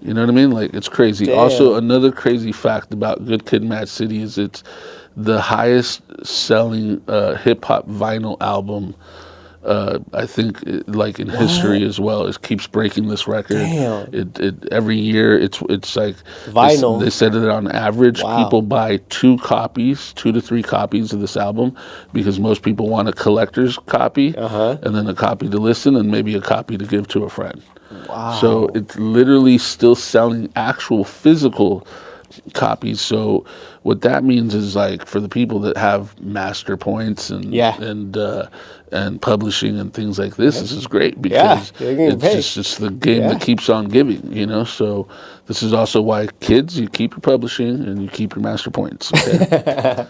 B: You know what I mean? Like, it's crazy.
A: Damn.
B: Also, another crazy fact about Good Kid, M.A.A.d City is it's the highest selling hip hop vinyl album. I think, like in history as well, it keeps breaking this record.
A: Damn.
B: It every year it's like
A: Vinyl.
B: They said that on average,
A: Wow.
B: people buy 2 to 3 copies of this album because most people want a collector's copy and then a copy to listen and maybe a copy to give to a friend.
A: Wow.
B: So it's literally still selling actual physical copies. So what that means is, like, for the people that have master points and publishing and things like this is great because it's the game that keeps on giving, you know. So this is also why, kids, you keep your publishing and you keep your master points. Okay?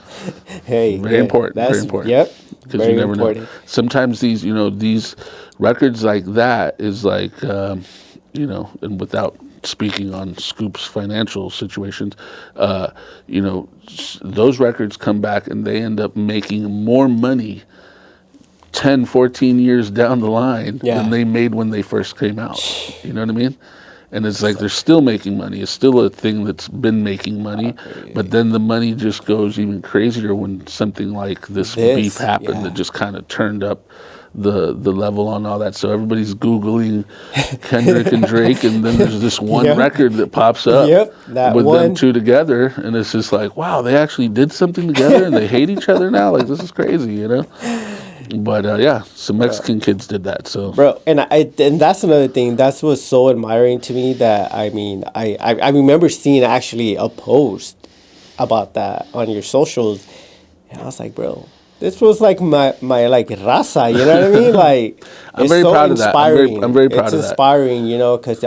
A: Hey,
B: very important. Very important.
A: Yep.
B: Because you never know. Sometimes these, you know, these records like that is like, you know, and without speaking on Scoop's financial situations, you know, those records come back and they end up making more money 10, 14 years down the line than they made when they first came out. You know what I mean? And it's like they're still making money. It's still a thing that's been making money, but then the money just goes even crazier when something like this beef happened that just kind of turned up the level on all that. So everybody's Googling Kendrick and Drake, and then there's this one record that pops up with them two together, and it's just like, wow, they actually did something together and they hate each other now? Like, this is crazy, you know? But yeah, some Mexican kids did that. So,
A: bro, and that's another thing. That's what's so admiring to me. That I mean, I remember seeing actually a post about that on your socials, and I was like, bro, this was like my like raza. You know what I mean? Like,
B: I'm very proud of that. I'm very proud of that.
A: It's inspiring, you know, because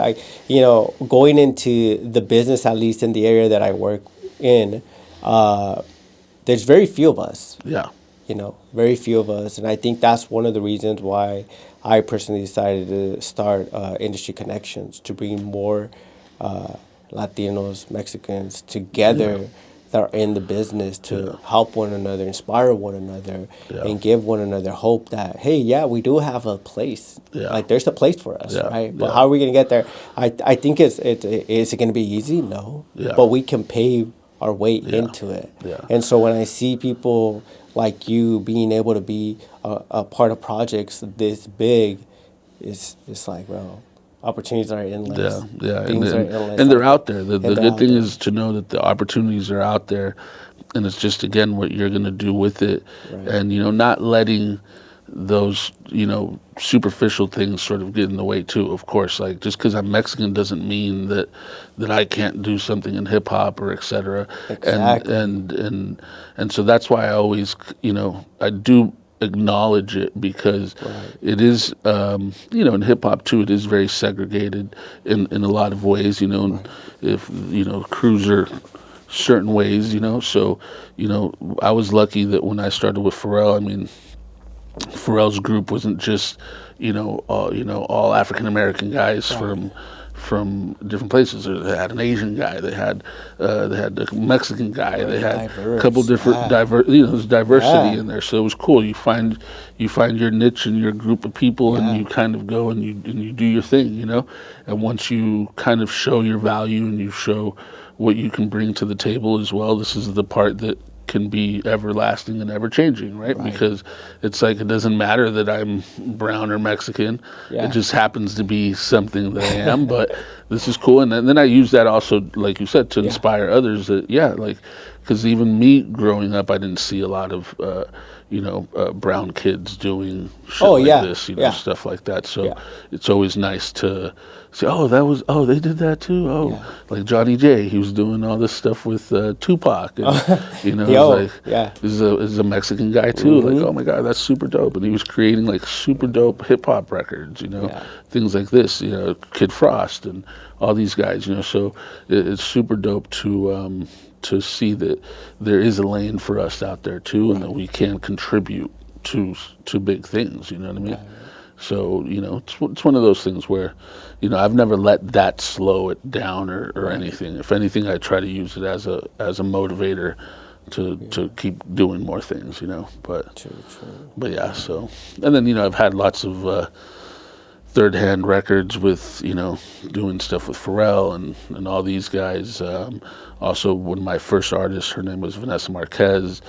A: you know, going into the business, at least in the area that I work in, there's very few of us.
B: Yeah.
A: You know, very few of us. And I think that's one of the reasons why I personally decided to start Industry Connections, to bring more Latinos, Mexicans together that are in the business to help one another, inspire one another, and give one another hope that, hey, we do have a place. Like, there's a place for us, right? But how are we going to get there? I think is it going to be easy? No. But we can pave our way into it. And so when I see people like you being able to be a part of projects this big, it's like, bro, opportunities are endless. Things are endless.
B: And they're out there. The good thing is to know that the opportunities are out there, and it's just, again, what you're going to do with it. And, you know, not letting those, you know, superficial things sort of get in the way too. Of course, like, just because I'm Mexican doesn't mean that I can't do something in hip hop or et cetera.
A: Exactly.
B: And so that's why I always, you know, I do acknowledge it, because it is, you know, in hip hop too, it is very segregated in a lot of ways, you know. If, you know, crews are certain ways, you know. So, you know, I was lucky that when I started with Pharrell, I mean, Pharrell's group wasn't just, you know, all African American guys from different places. They had an Asian guy, they had a Mexican guy, they had a couple different you know, there's diversity in there. So it was cool. You find your niche and your group of people, and you kind of go and you do your thing, you know. And once you kind of show your value and you show what you can bring to the table as well, this is the part that can be everlasting and ever changing, right? Because it's like, it doesn't matter that I'm brown or Mexican. It just happens to be something that I am. But this is cool. And then I use that also, like you said, to inspire others. That like, because even me growing up, I didn't see a lot of you know, brown kids doing shit like this, you know, stuff like that. So it's always nice to say, they did that too. Like Johnny J, he was doing all this stuff with Tupac, and, you know, this is a Mexican guy too. Like, oh my God, that's super dope. And he was creating like super dope hip hop records, you know, things like this, you know, Kid Frost and all these guys, you know. So it's super dope to see that there is a lane for us out there too, and that we can contribute to big things, you know what I mean? So, you know, it's one of those things where, you know, I've never let that slow it down or anything. If anything, I try to use it as a motivator to keep doing more things, you know. But yeah, so, and then, you know, I've had lots of third hand records with, doing stuff with Pharrell and all these guys. Also, one of my first artists, her name was Vanessa Marquez.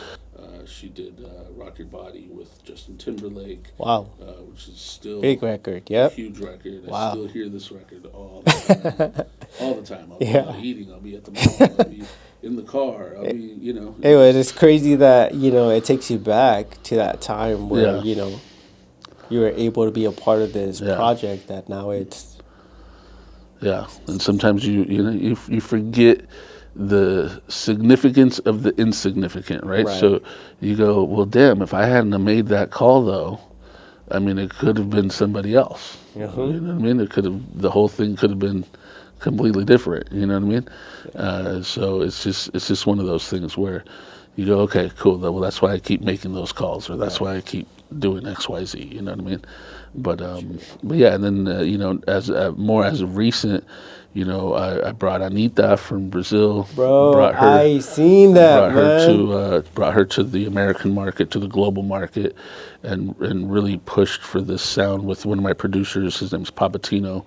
B: She did Rock Your Body with Justin Timberlake.
A: Wow.
B: Which is still
A: big record. Yep.
B: a huge record.
A: Wow.
B: I still hear this record all the time. All the time. I'll be out eating. I'll be at the mall. I'll be in the car. I'll be,
A: Anyway, it's crazy that, it takes you back to that time where, you were able to be a part of this project that now it's...
B: Yeah, and sometimes you forget the significance of the insignificant, right? So you go, well, damn, if I hadn't have made that call, though, I mean, it could have been somebody else. You know what I mean? The whole thing could have been completely different. You know what I mean? So it's just one of those things where you go, okay, cool. Well, that's why I keep making those calls, or that's why I keep doing X, Y, Z. You know what I mean? But yeah, and then as more as of recent, I brought Anitta from Brazil.
A: Bro,
B: brought her,
A: I seen that,
B: brought her to the American market, to the global market, and really pushed for this sound with one of my producers. His name's Papatinho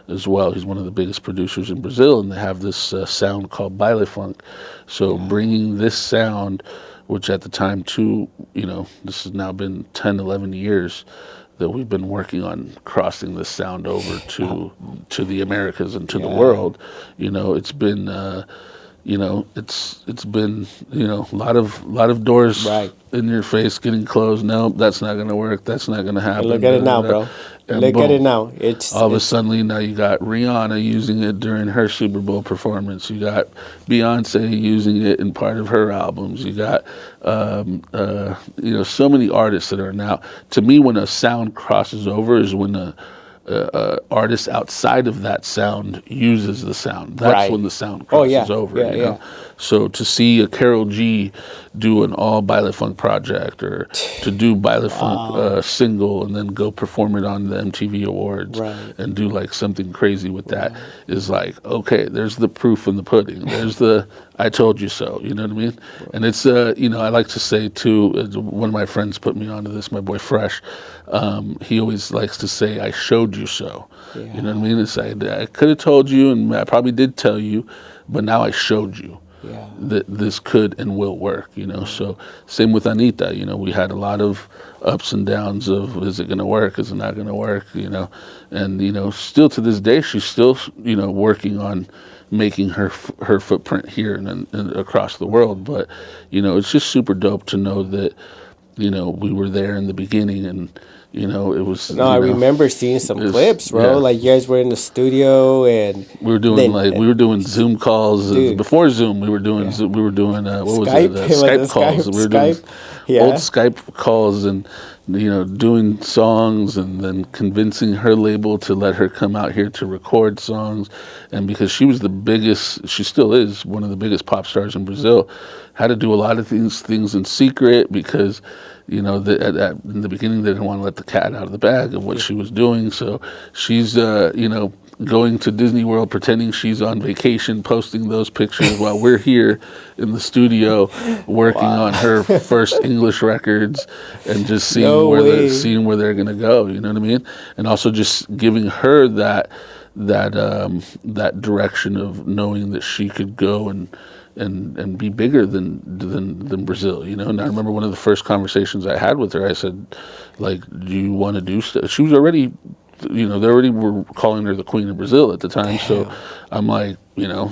B: as well. He's one of the biggest producers in Brazil, and they have this sound called baile funk. So bringing this sound, which at the time too, this has now been 10, 11 years that we've been working on crossing this sound over to the Americas and to the world. It's been it's been a lot of doors in your face getting closed. No, that's not going to work. That's not going to happen.
A: Look at it now, bro. Look at it now.
B: All of a sudden now you got Rihanna using it during her Super Bowl performance. You got Beyonce using it in part of her albums. You got so many artists that are now. To me, when a sound crosses over is when a artist outside of that sound uses the sound. That's when the sound crosses over. So to see a Karol G do an all baile funk project, or to do baile funk single and then go perform it on the MTV Awards and do like something crazy with that is like, okay, there's the proof in the pudding. There's the I told you so. You know what I mean? And it's I like to say too. One of my friends put me onto this. My boy Fresh. He always likes to say, "I showed you so." You know what I mean? It's like, I could have told you, and I probably did tell you, but now I showed you that this could and will work. So same with Anitta. We had a lot of ups and downs of, is it going to work? Is it not going to work? And still to this day, she's still working on making her footprint here and across the world. But it's just super dope to know that we were there in the beginning, and it was.
A: No, I remember seeing some clips, bro. Like you guys were in the studio, and
B: we were doing Zoom calls. Before Zoom, we were doing what was it? Skype calls. We were doing old Skype calls, and doing songs, and then convincing her label to let her come out here to record songs. And because she was the biggest, she still is one of the biggest pop stars in Brazil, had to do a lot of things in secret because in the beginning they didn't want to let the cat out of the bag of what she was doing. So she's going to Disney World, pretending she's on vacation, posting those pictures while we're here in the studio working on her first English records, and just seeing where they're gonna go. You know what I mean? And also just giving her that direction of knowing that she could go and be bigger than Brazil. And I remember one of the first conversations I had with her. I said, like, do you want to do stuff? She was already. They already were calling her the Queen of Brazil at the time. So I'm like, do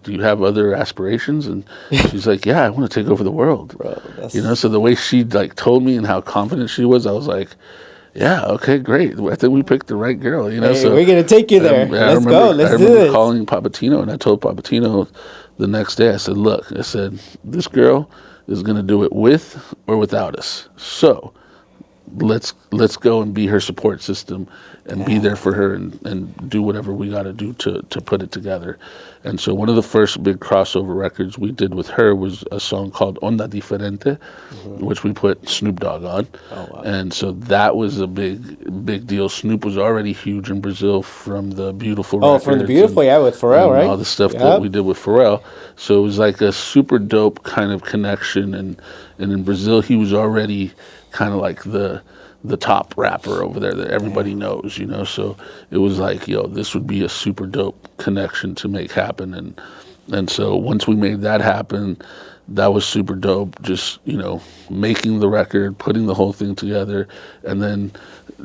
B: you have other aspirations? And she's like, yeah, I want to take over the world. Bro, so the way she like told me and how confident she was, I was like, yeah, okay, great. I think we picked the right girl. So
A: we're gonna take you there. Let's go. Let's do this. I remember
B: calling Papatinho, and I told Papatinho the next day. I said, look, this girl is gonna do it with or without us. So let's go and be her support system and be there for her and do whatever we got to do to put it together. And so one of the first big crossover records we did with her was a song called Onda Diferente, which we put Snoop Dogg on. Oh, wow. And so that was a big deal. Snoop was already huge in Brazil from the Beautiful records.
A: Oh, from the Beautiful, with Pharrell, right?
B: All the stuff that we did with Pharrell. So it was like a super dope kind of connection. And in Brazil, he was already kind of like the the top rapper over there that everybody knows, you know. So it was like, yo, this would be a super dope connection to make happen. And so once we made that happen, that was super dope. Just, you know, making the record, putting the whole thing together, and then,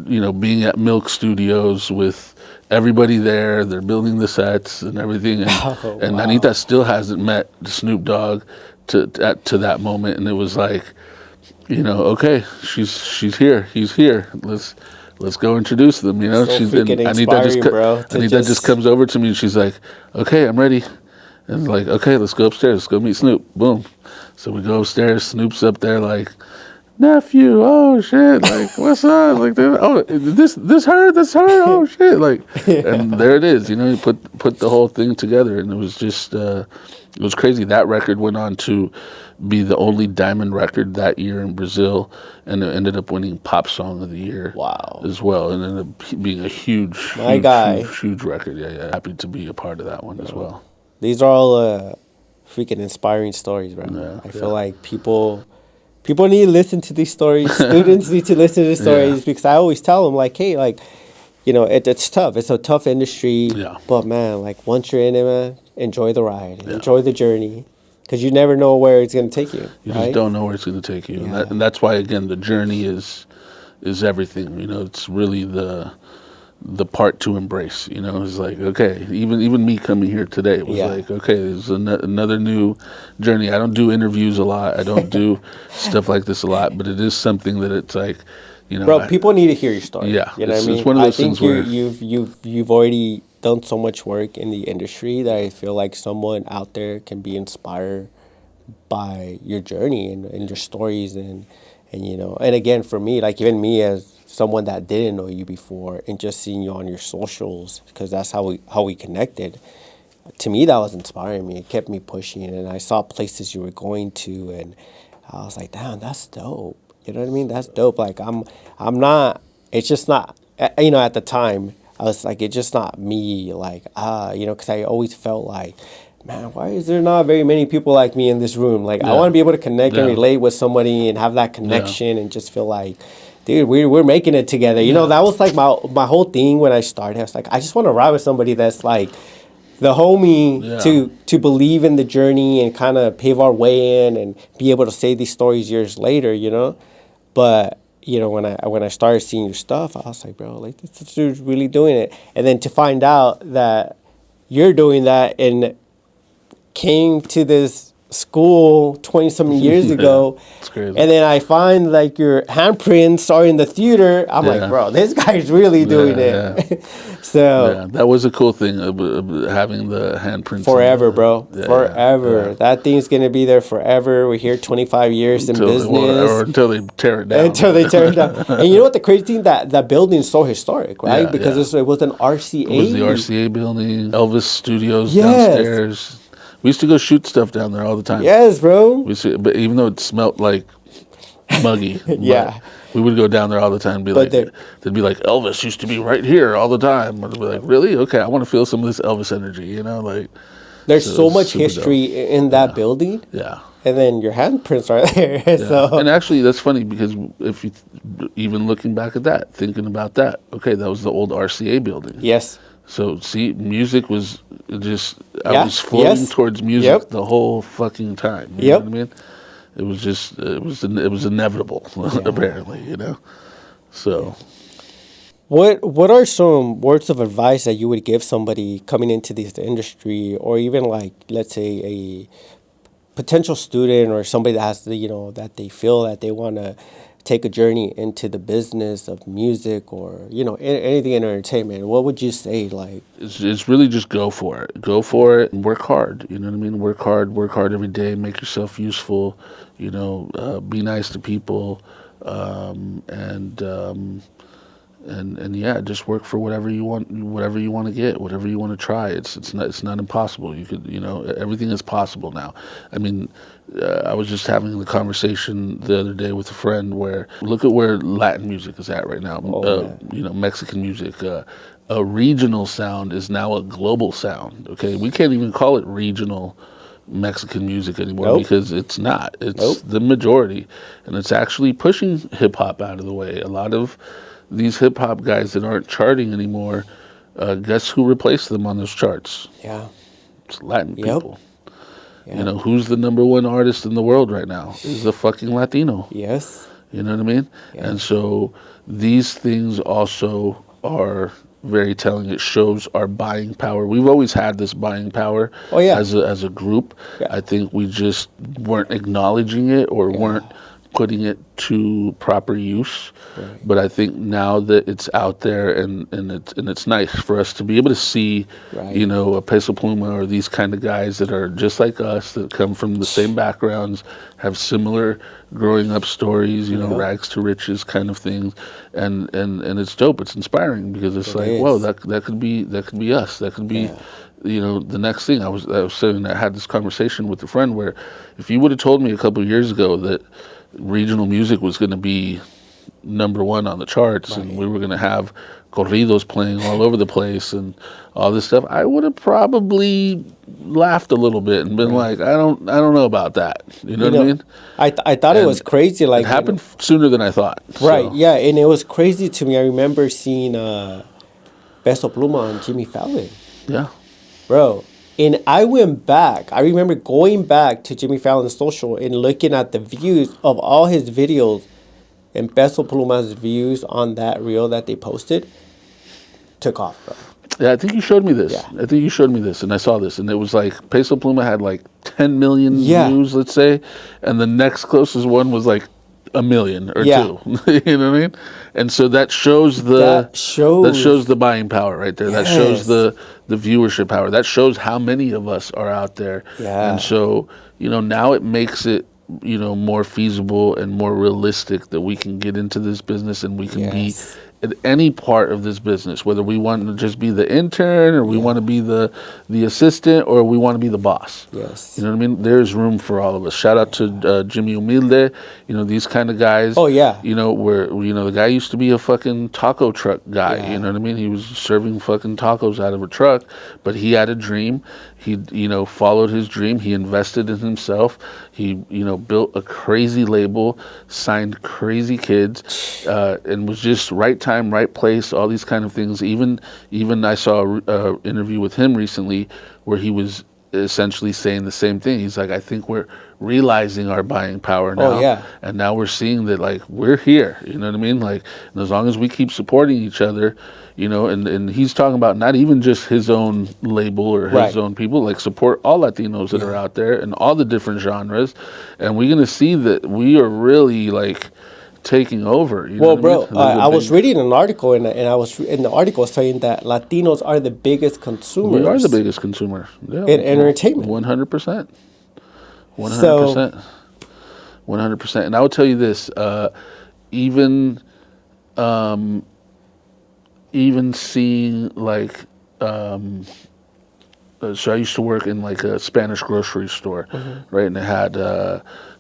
B: you know, being at Milk Studios with everybody there. They're building the sets and everything. And
A: wow.
B: Anitta still hasn't met Snoop Dogg to that moment. And it was like, you know, okay, she's here, he's here. Let's go introduce them. You know,
A: So
B: she's
A: freaking inspiring, bro.
B: Anita just comes over to me and she's like, okay, I'm ready. And like, okay, let's go upstairs. Let's go meet Snoop. Boom. So we go upstairs. Snoop's up there like, nephew, oh shit, like what's up? Like, oh, this her, oh shit, like, and there it is. You know, he put the whole thing together, and it was just it was crazy. That record went on to be the only diamond record that year in Brazil, and it ended up winning Pop Song of the Year.
A: Wow.
B: As well, and ended up being a huge record. Yeah, happy to be a part of that one as well.
A: These are all freaking inspiring stories, bro. Yeah, I feel like people need to listen to these stories. Students need to listen to these stories because I always tell them, like, hey, like, you know, it's tough. It's a tough industry. Yeah. But, man, like, once you're in it, man, enjoy the ride. Yeah. Enjoy the journey because you never know where it's going to take you.
B: You just don't know where it's going to take you. Yeah. And that's why, again, the journey is everything. You know, it's really the part to embrace. You know, it's like, okay, even me coming here today was like, okay, there's another new journey. I don't do interviews a lot. I don't do stuff like this a lot, but it is something that it's like, you know,
A: bro, people need to hear your story.
B: Yeah,
A: you know what I mean.
B: It's one of those things where
A: you've already done so much work in the industry that I feel like someone out there can be inspired by your journey and your stories and you know, and again, for me, like even me as someone that didn't know you before and just seeing you on your socials, because that's how we connected. To me, that was inspiring me. It kept me pushing, and I saw places you were going to, and I was like, damn, that's dope. You know what I mean? That's dope. Like I'm not. It's just not. You know, at the time, I was like, it's just not me. Like you know, because I always felt like, man, why is there not very many people like me in this room? Like, I want to be able to connect and relate with somebody and have that connection and just feel like, dude, we're making it together. You know, that was like my whole thing when I started. I was like, I just want to ride with somebody that's like the homie to believe in the journey and kind of pave our way in and be able to say these stories years later, you know? But, you know, when I started seeing your stuff, I was like, bro, like, this dude's really doing it. And then to find out that you're doing that and came to this school 20-something years ago,
B: it's crazy.
A: And then I find like your handprints are in the theater. I'm like, bro, this guy's really doing it. So
B: that was a cool thing of having the handprints.
A: Forever, bro. Forever. Yeah. That thing's gonna be there forever. We're here 25 years in business,
B: or until they tear it down.
A: Until they tear it down. And you know what? The crazy thing that building's so historic, right? Because it was an RCA.
B: It was the RCA building, Elvis Studios downstairs. We used to go shoot stuff down there all the time.
A: Yes, bro.
B: But even though it smelled like muggy, we would go down there all the time and be they'd be like, Elvis used to be right here all the time. And we'd be like, really? Okay, I want to feel some of this Elvis energy, you know? Like,
A: there's so much history in that building.
B: Yeah.
A: And then your handprints are there.
B: Yeah.
A: So.
B: And actually, that's funny because if you, even looking back at that, thinking about that, okay, that was the old RCA building.
A: Yes.
B: So, see, music was just, I was floating towards music the whole fucking time. You know what I mean? It was just, it was inevitable, apparently, you know? So.
A: What are some words of advice that you would give somebody coming into this industry, or even like, let's say, a potential student or somebody that has, you know, that they feel that they want to take a journey into the business of music or, you know, anything in entertainment? What would you say? Like,
B: it's really just go for it and work hard. You know what I mean? Work hard every day, make yourself useful, you know, be nice to people, and yeah, just work for whatever you want to get, whatever you want to try. It's not impossible. You could, you know, everything is possible now. I mean, I was just having the conversation the other day with a friend where, look at where Latin music is at right now. You know, Mexican music. A regional sound is now a global sound. Okay, we can't even call it regional Mexican music anymore
A: Nope.
B: because it's not. It's
A: Nope.
B: the majority, and it's actually pushing hip hop out of the way. A lot of these hip hop guys that aren't charting anymore, guess who replaced them on those charts?
A: Yeah.
B: It's Latin
A: Yep.
B: people.
A: Yeah.
B: You know, who's the number one artist in the world right now? Is a fucking Latino.
A: Yes.
B: You know what I mean?
A: Yeah.
B: And so these things also are very telling. It shows our buying power. We've always had this buying power
A: Oh, yeah.
B: as a group.
A: Yeah.
B: I think we just weren't acknowledging it or weren't putting it to proper use.
A: Right.
B: But I think now that it's out there and it's nice for us to be able to see,
A: Right.
B: you know, a Peso Pluma or these kind of guys that are just like us, that come from the same backgrounds, have similar growing up stories, you know,
A: Yeah.
B: rags to riches kind of things, and it's dope. It's inspiring because it's
A: It
B: like,
A: is.
B: whoa, that could be us. That could be,
A: Yeah.
B: you know, the next thing. I was saying, I had this conversation with a friend where, if you would have told me a couple of years ago that regional music was going to be number one on the charts and we were going to have corridos playing all over the place and all this stuff, I would have probably laughed a little bit and been like, I don't know about that. You know what I mean?
A: I thought it was crazy. Like
B: It happened sooner than I thought.
A: Right.
B: So,
A: Yeah, and it was crazy to me. I remember seeing Peso Pluma on Jimmy Fallon,
B: yeah.
A: bro. And I went back. I remember going back to Jimmy Fallon's social and looking at the views of all his videos, and Peso Pluma's views on that reel that they posted took off, bro.
B: Yeah, I think you showed me this.
A: Yeah.
B: I think you showed me this, and I saw this, and it was like Peso Pluma had like 10 million
A: Yeah.
B: views, let's say, and the next closest one was like 1 million or
A: Yeah.
B: 2. You know what I mean? And so that shows
A: That shows
B: the buying power right there. That
A: Yes.
B: shows the viewership power. That shows how many of us are out there.
A: Yeah.
B: And so, you know, now it makes it, you know, more feasible and more realistic that we can get into this business and we can be
A: Yes.
B: in any part of this business, whether we want to just be the intern or we want to be the assistant or we want to be the boss.
A: Yes.
B: You know what I mean? There's room for all of us. Shout out to Jimmy Humilde, you know, these kind of guys.
A: Oh, yeah.
B: You know, where, you know, the guy used to be a fucking taco truck guy.
A: Yeah.
B: You know what I mean? He was serving fucking tacos out of a truck, but he had a dream. He, you know, followed his dream. He invested in himself. He, you know, built a crazy label, signed crazy kids, and was just right time, right place, all these kind of things. Even I saw a interview with him recently where he was essentially saying the same thing. He's like, I think we're realizing our buying power now.
A: Oh, yeah.
B: And now we're seeing that, like, we're here. You know what I mean? Like, and as long as we keep supporting each other, you know, and he's talking about not even just his own label or his
A: Right.
B: own people, like support all Latinos that are out there and all the different genres. And we're going to see that we are really, like, taking over. You know
A: Well,
B: what
A: bro,
B: I mean? There's a
A: I was
B: big-
A: reading an article, and I was in the article saying that Latinos are the biggest consumers.
B: We are the biggest consumer. Yeah,
A: In entertainment.
B: 100%. 100%. 100%. And I will tell you this, even seeing like, so I used to work in like a Spanish grocery store, right? And it had,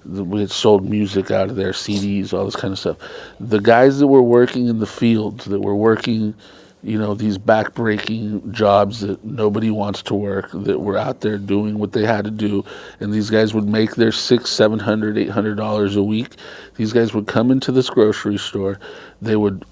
B: we had sold music out of there, CDs, all this kind of stuff. The guys that were working in the fields, that were working, you know, these back-breaking jobs that nobody wants to work, that were out there doing what they had to do, and these guys would make their $600, $700, $800 a week. These guys would come into this grocery store, they would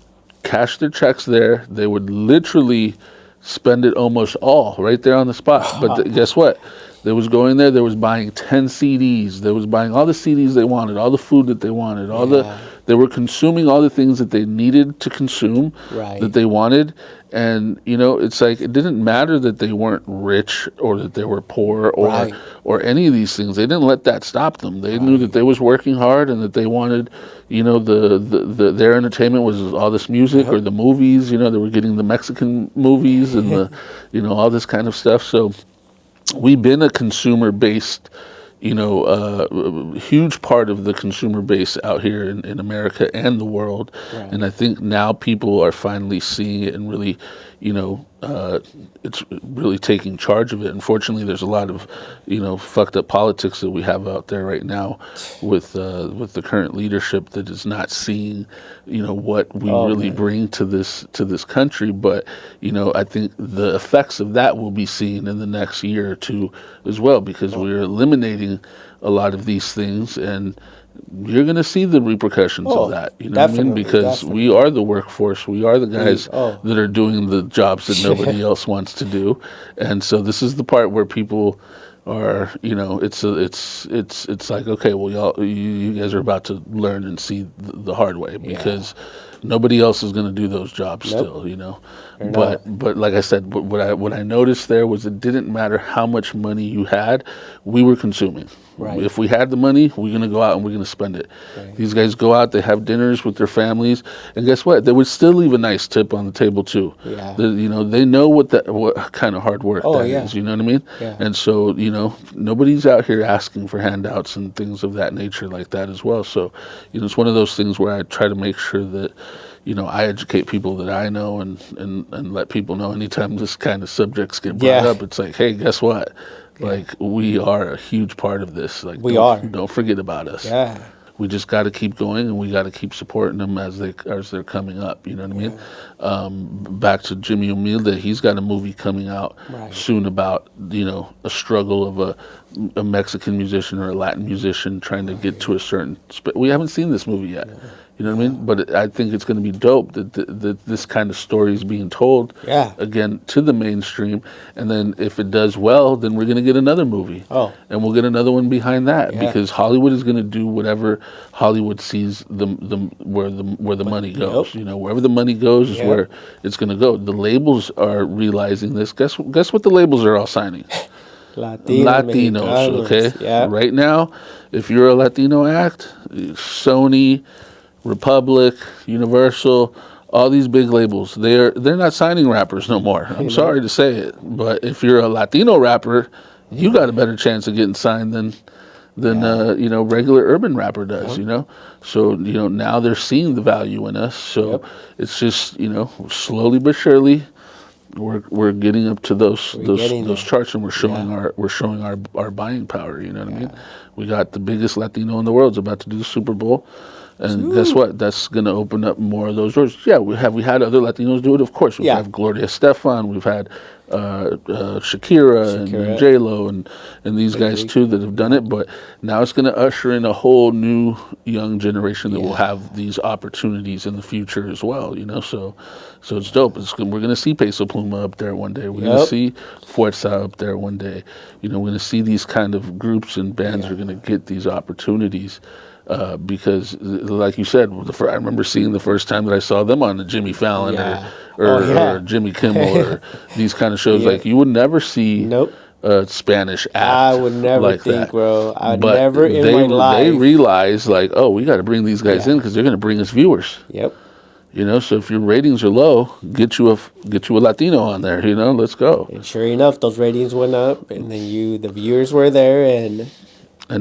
B: cash their checks there, they would literally spend it almost all right there on the spot. But guess what? They was going there, they was buying 10 CDs, they was buying all the CDs they wanted, all the food that they wanted, they were consuming all the things that they needed to consume,
A: Right.
B: that they wanted. And, you know, it's like, it didn't matter that they weren't rich or that they were poor or
A: Right.
B: or any of these things. They didn't let that stop them. They knew that they was working hard and that they wanted, you know, their entertainment was all this music or the movies. You know, they were getting the Mexican movies and the, you know, all this kind of stuff. So we've been a consumer-based, you know, huge part of the consumer base out here in America and the world.
A: Right.
B: And I think now people are finally seeing it and really, you know, it's really taking charge of it. Unfortunately, there's a lot of, fucked up politics that we have out there right now with the current leadership that is not seeing, what we really
A: man.
B: bring to this country. But I think the effects of that will be seen in the next year or two as well, because we're eliminating a lot of these things, and you're going to see the repercussions of that. You know what I mean?
A: Definitely,
B: Because
A: definitely.
B: we are the workforce. We are the guys
A: oh.
B: that are doing the jobs that nobody else wants to do. And so this is the part where people are, it's like, okay, well, you guys are about to learn and see the hard way, because nobody else is going to do those jobs
A: Nope.
B: still,
A: They're
B: But
A: not.
B: like I said, what I noticed there was it didn't matter how much money you had, we were consuming.
A: Right.
B: If we had the money, we're going to go out and we're going to spend it.
A: Right.
B: These guys go out, they have dinners with their families, and guess what? They would still leave a nice tip on the table too.
A: Yeah.
B: They know what kind of hard work that
A: Yeah.
B: is. You know what I mean?
A: Yeah.
B: And so nobody's out here asking for handouts and things of that nature like that as well. So it's one of those things where I try to make sure that I educate people that I know, and let people know anytime this kind of subjects get brought up, it's like, hey, guess what? Like, we are a huge part of this. Like, don't forget about us.
A: Yeah.
B: We just got to keep going, and we got to keep supporting them as they're coming up. You know what I mean? Back to Jimmy M.A.A.d, he's got a movie coming out soon about a struggle of a Mexican musician or a Latin musician trying to get to a certain. We haven't seen this movie yet. You know what I mean? But I think it's going to be dope that this kind of story is being told again to the mainstream. And then if it does well, then we're going to get another movie.
A: Oh.
B: And we'll get another one behind that, because Hollywood is going to do whatever Hollywood sees where the money goes. Wherever the money goes is where it's going to go. The labels are realizing this. Guess what the labels are all signing? Latinos, okay?
A: Yeah.
B: Right now, if you're a Latino act, Sony, Republic, Universal, all these big labels, they're not signing rappers no more. I'm sorry to say it, but if you're a Latino rapper, you got a better chance of getting signed than regular urban rapper does. So now they're seeing the value in us. So it's just slowly but surely we're getting up to those charts, and we're showing our buying power. You know what I mean? We got the biggest Latino in the world is about to do the Super Bowl. And guess what? That's going to open up more of those doors. Yeah, we had other Latinos do it, of course. We've had Gloria Estefan, we've had Shakira and J-Lo and these guys too that have done it. But now it's going to usher in a whole new young generation that will have these opportunities in the future as well. So it's dope. We're going to see Peso Pluma up there one day. We're going to see Fuerza up there one day. We're going to see these kind of groups and bands are going to get these opportunities. Because, like you said, I remember seeing the first time that I saw them on the Jimmy Fallon or Jimmy Kimmel or these kind of shows. Like, you would never see a Spanish act. I
A: would never
B: like
A: think,
B: that.
A: Bro. I would never in my life.
B: They realize, like, oh, we got to bring these guys in because they're going to bring us viewers.
A: Yep.
B: So if your ratings are low, get you a Latino on there. Let's go.
A: And sure enough, those ratings went up, and then the viewers were there,
B: and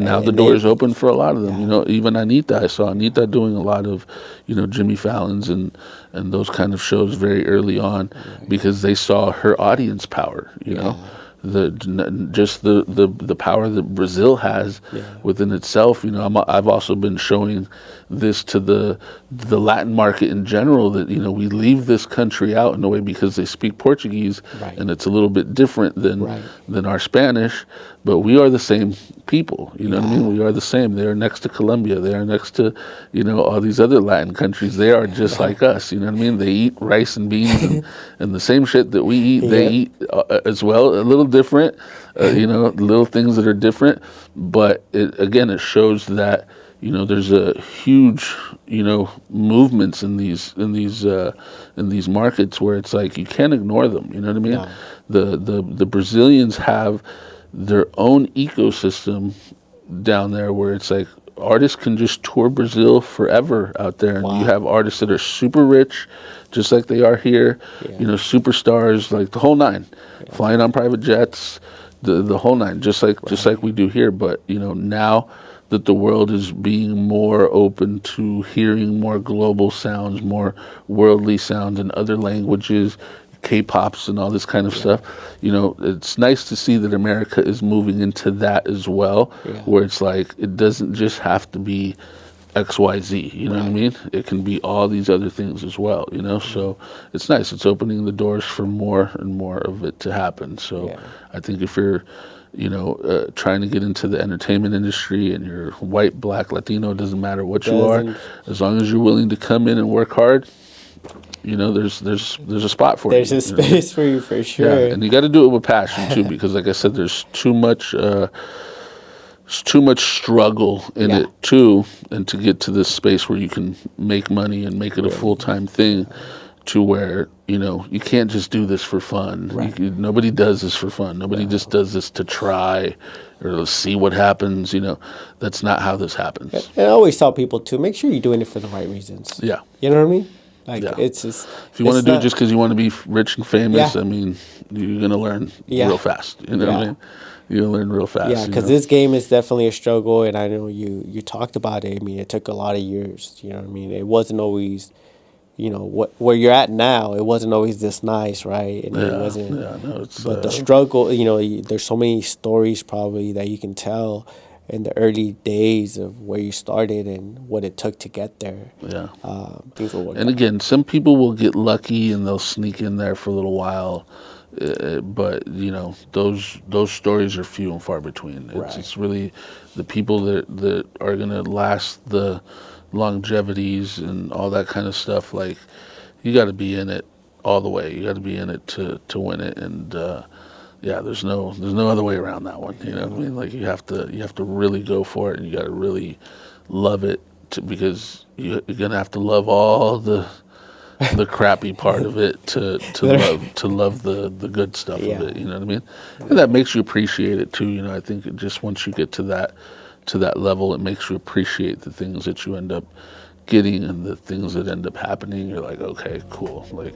B: now the door is open for a lot of them. Even Anitta, I saw Anitta doing a lot of, Jimmy Fallon's and those kind of shows very early on, because they saw her audience power. The power that Brazil has within itself. I've also been showing this to the Latin market in general, that we leave this country out in a way because they speak Portuguese, and it's a little bit different than our Spanish, but we are the same people. You know what I mean? We are the same. They are next to Colombia. They are next to all these other Latin countries. They are just like us. You know what I mean? They eat rice and beans and the same shit that we eat. They eat as well. A little different. Little things that are different, but it shows that there's a huge movements in these markets where it's like you can't ignore them. You know what I mean? The Brazilians have their own ecosystem down there where it's like artists can just tour Brazil forever out there, and you have artists that are super rich, just like they are here. Superstars, like the whole nine, flying on private jets, the whole nine, just like we do here. But now that the world is being more open to hearing more global sounds, more worldly sounds in other languages, K-pops and all this kind of stuff. You know, it's nice to see that America is moving into that as well, where it's like it doesn't just have to be XYZ, you know what I mean? It can be all these other things as well, you know? So it's nice. It's opening the doors for more and more of it to happen. So I think if you're, you know, trying to get into the entertainment industry and you're white, black, Latino, it doesn't matter what you are, as long as you're willing to come in and work hard, you know, there's a spot for you.
A: There's a space for you for sure.
B: Yeah, and you got to do it with passion too, because like I said, there's too much struggle in it too, and to get to this space where you can make money and make it a full-time thing, to where, you know, you can't just do this for fun. Nobody does this for fun. Nobody just does this to try or see what happens. You know, that's not how this happens.
A: And I always tell people too, make sure you're doing it for the right reasons.
B: Yeah.
A: You know what I mean? Like it's just,
B: if you want to do it just because you want to be rich and famous, I mean, you're gonna learn real fast. You know what I mean? You're gonna learn real fast.
A: Yeah, because this game is definitely a struggle, and I know you talked about it. I mean, it took a lot of years. You know what I mean? It wasn't always, you know, where you're at now. It wasn't always this nice, right? And it wasn't.
B: No, it's,
A: but the struggle, you know, there's so many stories probably that you can tell in the early days of where you started and what it took to get there.
B: Yeah.
A: Things will work
B: and
A: out.
B: Again, some people will get lucky and they'll sneak in there for a little while. But you know, those stories are few and far between. It's really the people that are gonna last the longevities and all that kind of stuff. Like, you got to be in it all the way. You got to be in it to win it. And there's no other way around that one. You know what I mean? Like, you have to really go for it, and you got to really love it because you're gonna have to love all the crappy part of it to love the good stuff of it. You know what I mean? And that makes you appreciate it too. You know, I think it just, once you get to that level, it makes you appreciate the things that you end up getting and the things that end up happening. You're like, okay, cool. Like,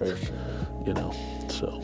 B: you know, so.